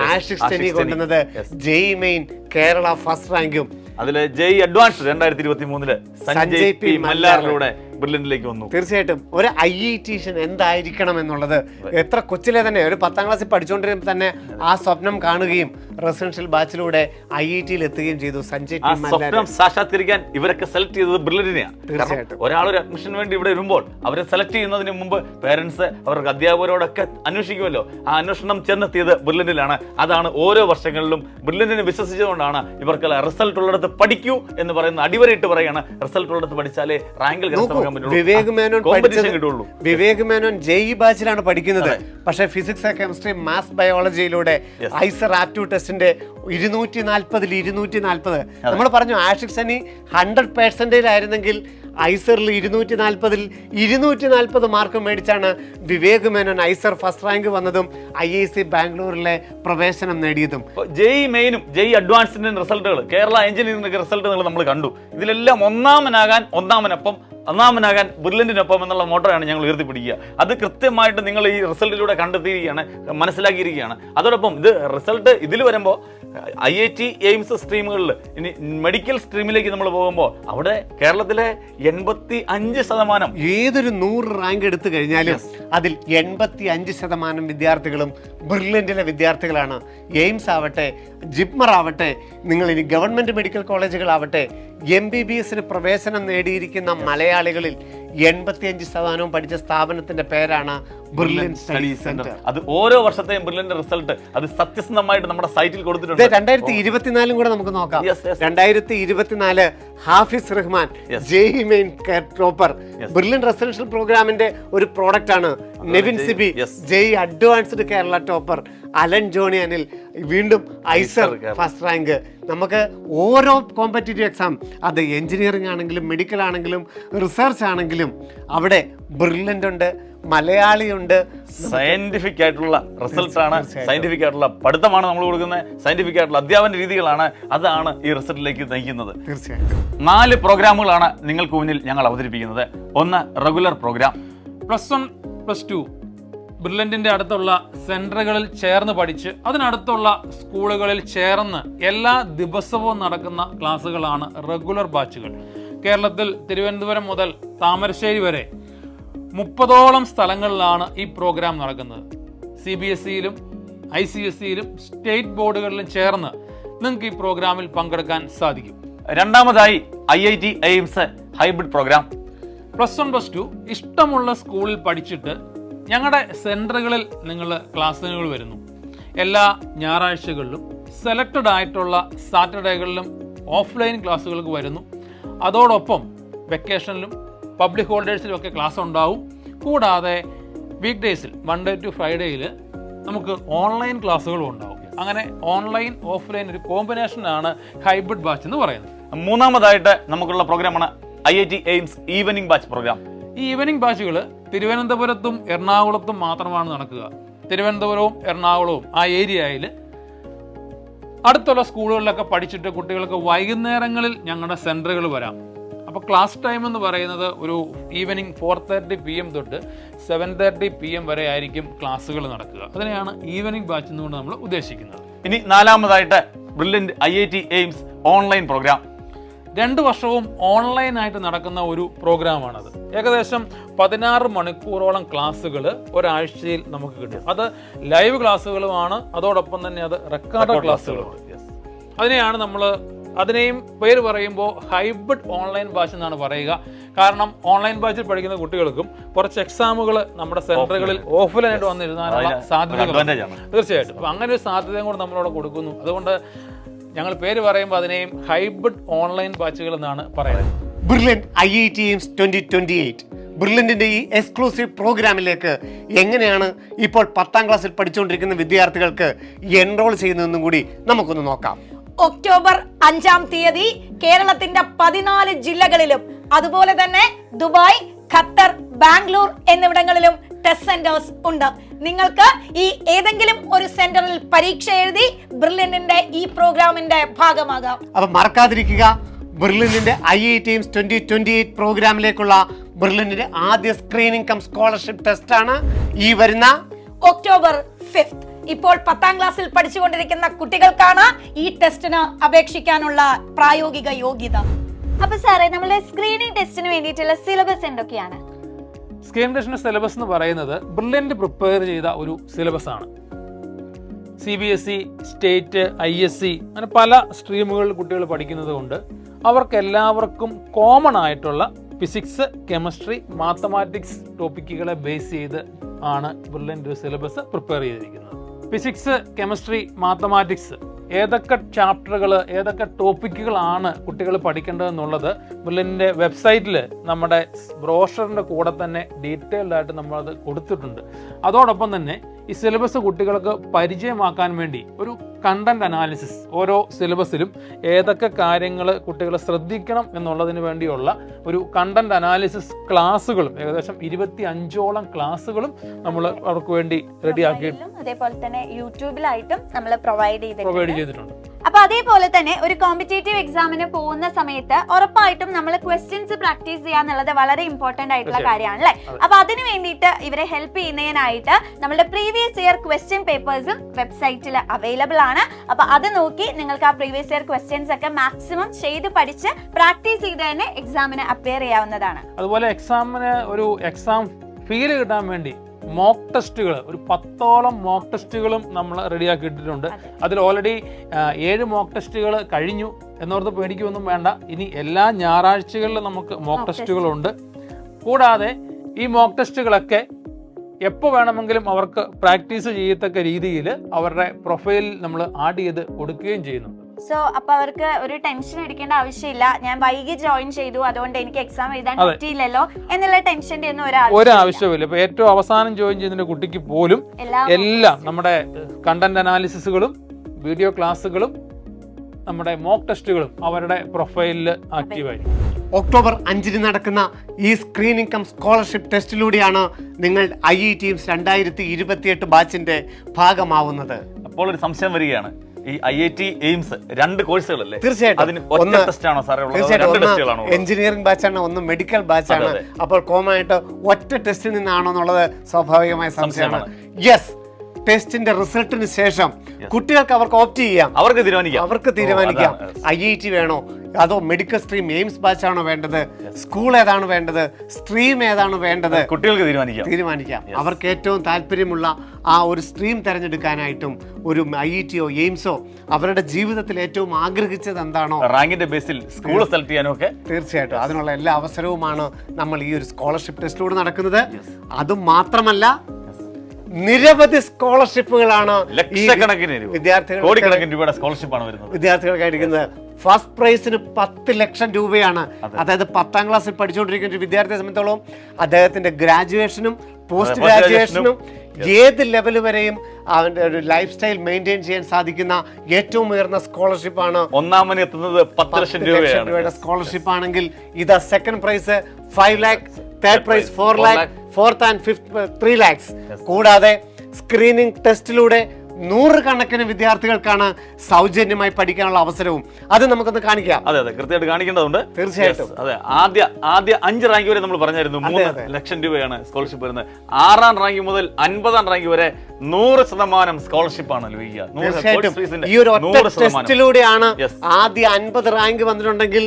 ആഷിഖ് സ്റ്റെനി കൊണ്ടുവന്നത്. JEE മെയിൻ കേരള ഫസ്റ്റ് റാങ്കും അതില് JEE അഡ്വാൻസ് 2023 സഞ്ജയ് പി മല്ലാറിലൂടെ ബ്രില്യന്റിലേക്ക് വന്നു. തീർച്ചയായിട്ടും ഒരു IITഷൻ എന്തായിരിക്കണം എന്നുള്ളത് എത്ര കൊച്ചിലെ തന്നെ ഒരു 10ാം ക്ലാസ്സിൽ പഠിച്ചുകൊണ്ടിരുമ്പോൾ തന്നെ ആ സ്വപ്നം കാണുകയും റെസിഡൻഷ്യൽ ബാച്ചിലൂടെ IITയിൽ എത്തുകയും ചെയ്തു സഞ്ജയ് പി മല്ലാർ. സ്വപ്നം സാക്ഷാത്കരിക്കാൻ ഇവരൊക്കെ സെലക്ട് ചെയ്തത് ബ്രില്യന്റിനെയാണ്. തീർച്ചയായിട്ടും ഒരാളൊരു അഡ്മിഷന് വേണ്ടി ഇവിടെ വരുമ്പോൾ അവരെ സെലക്ട് ചെയ്യുന്നതിന് മുമ്പ് പേരൻസ് അവർക്ക് അധ്യാപകരോടൊക്കെ അന്വേഷിക്കുമല്ലോ. ആ അന്വേഷണം ചെന്നെത്തിയത് ബ്രില്യന്റിലാണ്. അതാണ് ഓരോ വർഷങ്ങളിലും ബ്രില്യന്റിനെ വിശ്വസിച്ചുകൊണ്ടാണ് ഇവർക്ക് റിസൾട്ട് ഉള്ളിടത്ത് പഠിക്കൂ എന്ന് പറയുന്ന അടിവരയിട്ട് പറയാണ്. റിസൾട്ട് ഉള്ളിടത്ത് പഠിച്ചാലേ റാങ്കിൽ വിവേക് മേനോൻ JEE ബാച്ചിലാണ് പഠിക്കുന്നത്. പക്ഷേ ഫിസിക്സ്, കെമിസ്ട്രി, മാത്സ്, ബയോളജിയിലൂടെ ഐസർ ആപ്റ്റ്യൂഡ് ടെസ്റ്റിന്റെ 240 നമ്മൾ പറഞ്ഞു ആഷിഖ് സ്റ്റെനി 100% ആയിരുന്നെങ്കിൽ ഐസറിൽ 240 മാർക്ക് മേടിച്ചാണ് Vivek Menon IISER first rank വന്നതും IIC ബാംഗ്ലൂരിലെ പ്രവേശനം നേടിയതും. JEE മെയിനും JEE അഡ്വാൻസിന്റെ റിസൾട്ടുകൾ, കേരള എഞ്ചിനീയറിംഗ് റിസൾട്ടുകൾ നമ്മൾ കണ്ടു. ഇതിലെല്ലാം ഒന്നാമനാകാൻ ബ്രില്യന്റിനൊപ്പം എന്നുള്ള മോട്ടോയാണ് ഞങ്ങൾ ഉയർത്തിപ്പിടിക്കുക. അത് കൃത്യമായിട്ട് നിങ്ങൾ ഈ റിസൾട്ടിലൂടെ കണ്ടെത്തിയിരിക്കുകയാണ്, മനസ്സിലാക്കിയിരിക്കുകയാണ്. അതോടൊപ്പം ഇത് റിസൾട്ട് ഇതിൽ വരുമ്പോൾ IIT എയിംസ് സ്ട്രീമുകളിൽ ഇനി മെഡിക്കൽ സ്ട്രീമിലേക്ക് നമ്മൾ പോകുമ്പോൾ അവിടെ കേരളത്തിലെ 85% ഏതൊരു 100 റാങ്ക് എടുത്തു കഴിഞ്ഞാലും അതിൽ 85% വിദ്യാർത്ഥികളും ബ്രില്യന്റിലെ വിദ്യാർത്ഥികളാണ്. എയിംസ് ആവട്ടെ, ജിപ്മർ ആവട്ടെ, നിങ്ങൾ ഇനി ഗവൺമെന്റ് മെഡിക്കൽ കോളേജുകളാവട്ടെ, MBBSന് പ്രവേശനം നേടിയിരിക്കുന്ന മലയാളികളിൽ 85% പഠിച്ച സ്ഥാപനത്തിന്റെ പേരാണ് ബ്രില്യന്റ് സ്റ്റഡി സെന്റർ. അത് ഓരോ വർഷത്തെയും ബ്രില്യന്റ് റിസൾട്ട് അത് സത്യസന്ധമായിട്ട് നമ്മുടെ സൈറ്റിൽ കൊടുത്തിട്ടുണ്ട്. 2024 കൂടെ നമുക്ക് നോക്കാം. 2024 Hafiz Rahman JEE main topper, brilliant residential പ്രോഗ്രാമിന്റെ ഒരു പ്രോഡക്റ്റ് ആണ്. Nevin Siby JEE advanced Kerala topper, Allen Johny Anil വീണ്ടും ഐസർ ഫസ്റ്റ് റാങ്ക്. നമുക്ക് ഓരോ കോമ്പറ്റേറ്റീവ് എക്സാം അത് എഞ്ചിനീയറിംഗ് ആണെങ്കിലും മെഡിക്കൽ ആണെങ്കിലും റിസർച്ച് ആണെങ്കിലും അവിടെ ബ്രില്യന്റ് ഉണ്ട്, മലയാളിയുണ്ട്. സയന്റിഫിക് ആയിട്ടുള്ള റിസൾട്ട് ആണ്, സയന്റിഫിക് ആയിട്ടുള്ള പഠിത്തമാണ് നമ്മൾ കൊടുക്കുന്നത്, സയന്റിഫിക് ആയിട്ടുള്ള അധ്യാപന രീതികളാണ്. അതാണ് ഈ റിസൾട്ടിലേക്ക് നയിക്കുന്നത്. തീർച്ചയായിട്ടും 4 പ്രോഗ്രാമുകളാണ് നിങ്ങൾക്ക് മുന്നിൽ ഞങ്ങൾ അവതരിപ്പിക്കുന്നത്. ഒന്ന് റെഗുലർ പ്രോഗ്രാം, +1 +2 ബ്രില്യന്റിന്റെ അടുത്തുള്ള സെന്ററുകളിൽ ചേർന്ന് പഠിച്ച് അതിനടുത്തുള്ള സ്കൂളുകളിൽ ചേർന്ന് എല്ലാ ദിവസവും നടക്കുന്ന ക്ലാസ്സുകളാണ് റെഗുലർ ബാച്ചുകൾ. കേരളത്തിൽ തിരുവനന്തപുരം മുതൽ താമരശ്ശേരി വരെ 30ഓളം സ്ഥലങ്ങളിലാണ് ഈ പ്രോഗ്രാം നടക്കുന്നത്. CBSEയിലും ICSEയിലും സ്റ്റേറ്റ് ബോർഡുകളിലും ചേർന്ന് നിങ്ങൾക്ക് ഈ പ്രോഗ്രാമിൽ പങ്കെടുക്കാൻ സാധിക്കും. രണ്ടാമതായി IIT എയിംസ് ഹൈബ്രിഡ് പ്രോഗ്രാം. +1 +2 ഇഷ്ടമുള്ള സ്കൂളിൽ പഠിച്ചിട്ട് ഞങ്ങളുടെ സെൻറ്ററുകളിൽ നിങ്ങൾ ക്ലാസ്സുകൾ വരുന്നു. എല്ലാ ഞായറാഴ്ചകളിലും സെലക്റ്റഡ് ആയിട്ടുള്ള സാറ്റർഡേകളിലും ഓഫ്ലൈൻ ക്ലാസ്സുകൾക്ക് വരുന്നു. അതോടൊപ്പം വെക്കേഷനിലും പബ്ലിക് ഹോളിഡേഴ്സിലും ഒക്കെ ക്ലാസ് ഉണ്ടാവും. കൂടാതെ വീക്ക് ഡേയ്സിൽ മൺഡേ ടു ഫ്രൈഡേയിൽ നമുക്ക് ഓൺലൈൻ ക്ലാസ്സുകളും ഉണ്ടാവും. അങ്ങനെ ഓൺലൈൻ ഓഫ്ലൈൻ ഒരു കോമ്പിനേഷനാണ് ഹൈബ്രിഡ് ബാച്ച് എന്ന് പറയുന്നത്. മൂന്നാമതായിട്ട് നമുക്കുള്ള പ്രോഗ്രാമാണ് IIT AIIMS evening batch programme. ഈ ഈവനിംഗ് ബാച്ചുകൾ തിരുവനന്തപുരത്തും എറണാകുളത്തും മാത്രമാണ് നടക്കുക. തിരുവനന്തപുരവും എറണാകുളവും ആ ഏരിയയിൽ അടുത്തുള്ള സ്കൂളുകളിലൊക്കെ പഠിച്ചിട്ട് കുട്ടികൾക്ക് വൈകുന്നേരങ്ങളിൽ ഞങ്ങളുടെ സെൻറ്ററുകൾ വരാം. അപ്പോൾ ക്ലാസ് ടൈം എന്ന് പറയുന്നത് ഒരു ഈവനിങ് 4:30 PM തൊട്ട് 7:30 PM വരെ ആയിരിക്കും ക്ലാസ്സുകൾ നടക്കുക. അതിനെയാണ് ഈവനിങ് ബാച്ച് എന്നുകൊണ്ട് നമ്മൾ ഉദ്ദേശിക്കുന്നത്. ഇനി നാലാമതായിട്ട് brilliant IIT AIIMS online programme. 2 വർഷവും ഓൺലൈനായിട്ട് നടക്കുന്ന ഒരു പ്രോഗ്രാമാണത്. ഏകദേശം 16 മണിക്കൂറോളം ക്ലാസ്സുകൾ ഒരാഴ്ചയിൽ നമുക്ക് കിട്ടും. അത് ലൈവ് ക്ലാസ്സുകളുമാണ്, അതോടൊപ്പം തന്നെ അത് റെക്കോർഡ് ക്ലാസ്സുകളുമാണ്. അതിനെയും പേര് പറയുമ്പോൾ ഹൈബ്രിഡ് ഓൺലൈൻ ബാച്ച് എന്നാണ് പറയുക. കാരണം ഓൺലൈൻ ബാച്ചിൽ പഠിക്കുന്ന കുട്ടികൾക്കും കുറച്ച് എക്സാമുകൾ നമ്മുടെ സെന്ററുകളിൽ ഓഫ്ലൈനായിട്ട് വന്നിരുന്നാലുള്ള സാധ്യതകൾ തീർച്ചയായിട്ടും. അപ്പം അങ്ങനെ ഒരു സാധ്യതയും കൂടെ നമ്മളവിടെ കൊടുക്കുന്നു. അതുകൊണ്ട് ഞങ്ങൾ പേര് പറയുമ്പോൾ അതിനെയും ഹൈബ്രിഡ് ഓൺലൈൻ ബാച്ചുകൾ എന്നാണ് പറയുന്നത്. ബ്രില്യന്റ് IIT എയിംസ് 2028 ബ്രില്യൻറ്റിൻ്റെ ഈ എക്സ്ക്ലൂസീവ് പ്രോഗ്രാമിലേക്ക് എങ്ങനെയാണ് ഇപ്പോൾ 10ാം ക്ലാസ്സിൽ പഠിച്ചുകൊണ്ടിരിക്കുന്ന വിദ്യാർത്ഥികൾക്ക് എൻറോൾ ചെയ്യുന്നതെന്നും കൂടി നമുക്കൊന്ന് നോക്കാം. ഒക്ടോബർ 5-ാം തീയതി കേരളത്തിന്റെ 14 ജില്ലകളിലും അതുപോലെ തന്നെ ദുബായ്, ഖത്തർ, ബാംഗ്ലൂർ എന്നിവിടങ്ങളിലും ടെസ്റ്റ് സെന്റേഴ്സ് ഉണ്ട്. നിങ്ങൾക്ക് ഈ ഏതെങ്കിലും ഒരു സെന്ററിൽ പരീക്ഷ എഴുതി ബ്രില്യൻറ്റിന്റെ ഈ പ്രോഗ്രാമിന്റെ ഭാഗമാകാം. അപ്പൊ മറക്കാതിരിക്കുക, ബ്രില്യൻറ്റിന്റെ IIT-AIMS 2028 പ്രോഗ്രാമിലേക്കുള്ള ബ്രില്യൻറ്റിന്റെ ആദ്യ സ്ക്രീനിംഗ് കം സ്കോളർഷിപ്പ് ടെസ്റ്റ് ആണ് ഈ വരുന്ന ഒക്ടോബർ 5. ഇപ്പോൾ 10ാം ക്ലാസ്സിൽ പഠിച്ചുകൊണ്ടിരിക്കുന്ന കുട്ടികൾക്കാണ് ഈ ടെസ്റ്റിന് അപേക്ഷിക്കാനുള്ള പ്രായോഗിക യോഗ്യത. അപ്പൊ സാറേ, നമ്മളെ സ്ക്രീനിങ് ടെസ്റ്റിന് വേണ്ടിയിട്ടുള്ള സിലബസ് എന്തൊക്കെയാണ്? സ്ക്രീനിംഗ് ടെസ്റ്റിന്റെ സിലബസ് എന്ന് പറയുന്നത് ബ്രില്യൻറ്റ് പ്രിപ്പയർ ചെയ്ത ഒരു സിലബസ് ആണ്. CBSE, സ്റ്റേറ്റ്, ISC അങ്ങനെ പല സ്ട്രീമുകളിൽ കുട്ടികൾ പഠിക്കുന്നത് കൊണ്ട് അവർക്ക് എല്ലാവർക്കും കോമൺ ആയിട്ടുള്ള ഫിസിക്സ്, കെമിസ്ട്രി, മാത്തമാറ്റിക്സ് ടോപ്പിക്കുകളെ ബേസ് ചെയ്ത് ആണ് ബ്രില്യൻറ്റ് സിലബസ് പ്രിപ്പയർ ചെയ്തിരിക്കുന്നത്. ഫിസിക്സ്, കെമിസ്ട്രി, മാത്തമാറ്റിക്സ് ഏതൊക്കെ ചാപ്റ്ററുകൾ, ഏതൊക്കെ ടോപ്പിക്കുകളാണ് കുട്ടികൾ പഠിക്കേണ്ടതെന്നുള്ളത് ബ്രില്യൻറ്റിൻ്റെ വെബ്സൈറ്റിൽ നമ്മുടെ ബ്രോഷറിൻ്റെ കൂടെ തന്നെ ഡീറ്റെയിൽഡ് ആയിട്ട് നമ്മളത് കൊടുത്തിട്ടുണ്ട്. അതോടൊപ്പം തന്നെ ഈ സിലബസ് കുട്ടികൾക്ക് പരിചയമാക്കാൻ വേണ്ടി ഒരു കണ്ടന്റ് അനാലിസിസ്, ഓരോ സിലബസിലും ഏതൊക്കെ കാര്യങ്ങൾ കുട്ടികൾ ശ്രദ്ധിക്കണം എന്നുള്ളതിന് വേണ്ടിയുള്ള ഒരു കണ്ടന്റ് അനാലിസിസ് ക്ലാസ്സുകളും ഏകദേശം 25ഓളം ക്ലാസ്സുകളും നമ്മൾ അവർക്ക് വേണ്ടി റെഡിയാക്കിയിട്ട് അതേപോലെ തന്നെ യൂട്യൂബിലായിട്ടും നമ്മൾ പ്രൊവൈഡ് ചെയ്തിട്ടുണ്ട്. അപ്പൊ അതേപോലെ തന്നെ ഒരു കോമ്പറ്റേറ്റീവ് എക്സാമിന് പോകുന്ന സമയത്ത് ഉറപ്പായിട്ടും നമ്മൾ ക്വസ്റ്റ്യൻസ് പ്രാക്ടീസ് ചെയ്യാന്നുള്ളത് വളരെ ഇമ്പോർട്ടന്റ് ആയിട്ടുള്ള കാര്യമാണ് അല്ലെ. അപ്പൊ അതിന് വേണ്ടിയിട്ട് ഇവരെ ഹെൽപ്പ് ചെയ്യുന്നതിനായിട്ട് നമ്മുടെ പ്രീവിയസ് ഇയർ ക്വസ്റ്റ്യൻ പേപ്പേഴ്സും വെബ്സൈറ്റിൽ അവൈലബിൾ ആണ്. അപ്പൊ അത് നോക്കി നിങ്ങൾക്ക് ആ പ്രീവിയസ് ഇയർ ക്വസ്റ്റ്യൻസ് ഒക്കെ മാക്സിമം ചെയ്ത് പഠിച്ച് പ്രാക്ടീസ് ചെയ്ത് തന്നെ എക്സാമിന് അപ്പിയർ ചെയ്യാവുന്നതാണ്. അതുപോലെ എക്സാമിന് ഒരു എക്സാം ഫീൽ കിട്ടാൻ വേണ്ടി മോക്ക് ടെസ്റ്റുകൾ, ഒരു 10ഓളം മോക്ക് ടെസ്റ്റുകളും നമ്മൾ റെഡിയാക്കി ഇട്ടിട്ടുണ്ട്. അതിൽ ഓൾറെഡി 7 മോക്ക് ടെസ്റ്റുകൾ കഴിഞ്ഞു എന്നോർത്ത് പേടിക്കൊന്നും വേണ്ട. ഇനി എല്ലാ ഞായറാഴ്ചകളിലും നമുക്ക് മോക്ക് ടെസ്റ്റുകളുണ്ട്. കൂടാതെ ഈ മോക്ക് ടെസ്റ്റുകളൊക്കെ എപ്പോൾ വേണമെങ്കിലും അവർക്ക് പ്രാക്ടീസ് ചെയ്യത്തക്ക രീതിയിൽ അവരുടെ പ്രൊഫൈലിൽ നമ്മൾ ആഡ് ചെയ്ത് കൊടുക്കുകയും ചെയ്യുന്നുണ്ട്. സോ അപ്പൊ അവർക്ക് ഒരു ടെൻഷൻ അടിക്കേണ്ട ആവശ്യമില്ല, ഞാൻ വൈകി ജോയിൻ ചെയ്തു അതുകൊണ്ട് എനിക്ക് എക്സാം എഴുതാൻ പറ്റിയില്ലല്ലോ എന്നുള്ള ടെൻഷന്റെ ഒന്നും ഒരാവശ്യമില്ല. ഇപ്പൊ ഏറ്റവും അവസാനം ജോയിൻ ചെയ്യുന്ന കുട്ടിക്ക് പോലും എല്ലാം നമ്മുടെ കണ്ടന്റ് അനാലിസിസുകളും വീഡിയോ ക്ലാസ്സുകളും നമ്മുടെ മോക്ക് ടെസ്റ്റുകളും അവരുടെ പ്രൊഫൈലിൽ ആക്റ്റീവായിരിക്കും. ഒക്ടോബർ 5 നടക്കുന്ന ഈ സ്ക്രീനിംഗ് കം സ്കോളർഷിപ്പ് ടെസ്റ്റിലൂടെയാണ് നിങ്ങൾ IIT-AIMS 2028 ബാച്ചിന്റെ ഭാഗമാവുന്നത്. അപ്പോൾ ഒരു സംശയം വരികയാണ്, ഈ IIT-AIMS 2 കോഴ്സുകളല്ലേ? തീർച്ചയായിട്ടും അതിന് ഒറ്റ ടെസ്റ്റ് ആണോ സാറേ ഉള്ളത്? എഞ്ചിനീയറിംഗ് ബാച്ചാണ്, ഒന്ന് മെഡിക്കൽ ബാച്ചാണ്. അപ്പോൾ കോമൺ ആയിട്ട് ഒറ്റ ടെസ്റ്റിൽ നിന്നാണോ എന്നുള്ളത് സ്വാഭാവികമായ സംശയമാണ്. യെസ്, ടെസ്റ്റിന്റെ റിസൾട്ടിന് ശേഷം കുട്ടികൾക്ക് അവർക്ക് ഓപ്റ്റ് ചെയ്യാം, അവർക്ക് തീരുമാനിക്കാം IIT വേണോ അതോ മെഡിക്കൽ സ്ട്രീം എയിംസ് ബാച്ചാണോ വേണ്ടത്, സ്കൂൾ ഏതാണ് വേണ്ടത്, സ്ട്രീം ഏതാണ് വേണ്ടത്, കുട്ടികൾക്ക് തീരുമാനിക്കാം. അവർക്ക് ഏറ്റവും താല്പര്യമുള്ള ആ ഒരു സ്ട്രീം തിരഞ്ഞെടുക്കാനായിട്ടും ഒരു IIT-യോ എയിംസോ അവരുടെ ജീവിതത്തിൽ ഏറ്റവും ആഗ്രഹിച്ചത് എന്താണോ റാങ്കിന്റെ ബേസിൽ സ്കൂൾ സെലക്ട് ചെയ്യാനോ ഒക്കെ തീർച്ചയായിട്ടും അതിനുള്ള എല്ലാ അവസരവുമാണ് നമ്മൾ ഈ ഒരു സ്കോളർഷിപ്പ് ടെസ്റ്റിലൂടെ നടക്കുന്നത്. അതും മാത്രമല്ല, നിരവധി സ്കോളർഷിപ്പുകളാണ് വിദ്യാർത്ഥികൾക്കായിരിക്കുന്നത്. ഫസ്റ്റ് പ്രൈസിന് 10 ലക്ഷം രൂപയാണ്. അതായത് 10ാം ക്ലാസ്സിൽ പഠിച്ചുകൊണ്ടിരിക്കുന്ന ഒരു വിദ്യാർത്ഥിയെ സംബന്ധിച്ചോളം അദ്ദേഹത്തിന്റെ ഗ്രാജുവേഷനും പോസ്റ്റ് ഗ്രാജുവേഷനും ഏത് ലെവൽ വരെയും അവന്റെ ഒരു ലൈഫ് സ്റ്റൈൽ മെയിൻറ്റെയിൻ ചെയ്യാൻ സാധിക്കുന്ന ഏറ്റവും ഉയർന്ന സ്കോളർഷിപ്പാണ്. ഒന്നാമന് എത്തുന്നത് 10 ലക്ഷം രൂപയുടെ സ്കോളർഷിപ്പ് ആണെങ്കിൽ ഇത് second prize 5 lakh, third prize 4 lakh, fourth and fifth 3 lakhs. കൂടാതെ സ്ക്രീനിംഗ് ടെസ്റ്റിലൂടെ 100 കണക്കിന് വിദ്യാർത്ഥികൾക്കാണ് സൗജന്യമായി പഠിക്കാനുള്ള അവസരവും. അത് നമുക്കൊന്ന് കാണിക്കാം. അതെ, കൃത്യമായിട്ട് കാണിക്കേണ്ടതുണ്ട്. തീർച്ചയായിട്ടും. അതെ, ആദ്യ 5 റാങ്ക് വരെ നമ്മൾ പറഞ്ഞായിരുന്നു 3 ലക്ഷം രൂപയാണ് സ്കോളർഷിപ്പ് വരുന്നത്. 6ാം റാങ്ക് മുതൽ 50ാം റാങ്ക് വരെ 100% സ്കോളർഷിപ്പാണ് ലഭിക്കുക. തീർച്ചയായിട്ടും ഈ ഒരു ഒറ്റ ടെസ്റ്റിലൂടെയാണ് ആദ്യ 50 റാങ്ക് വന്നിട്ടുണ്ടെങ്കിൽ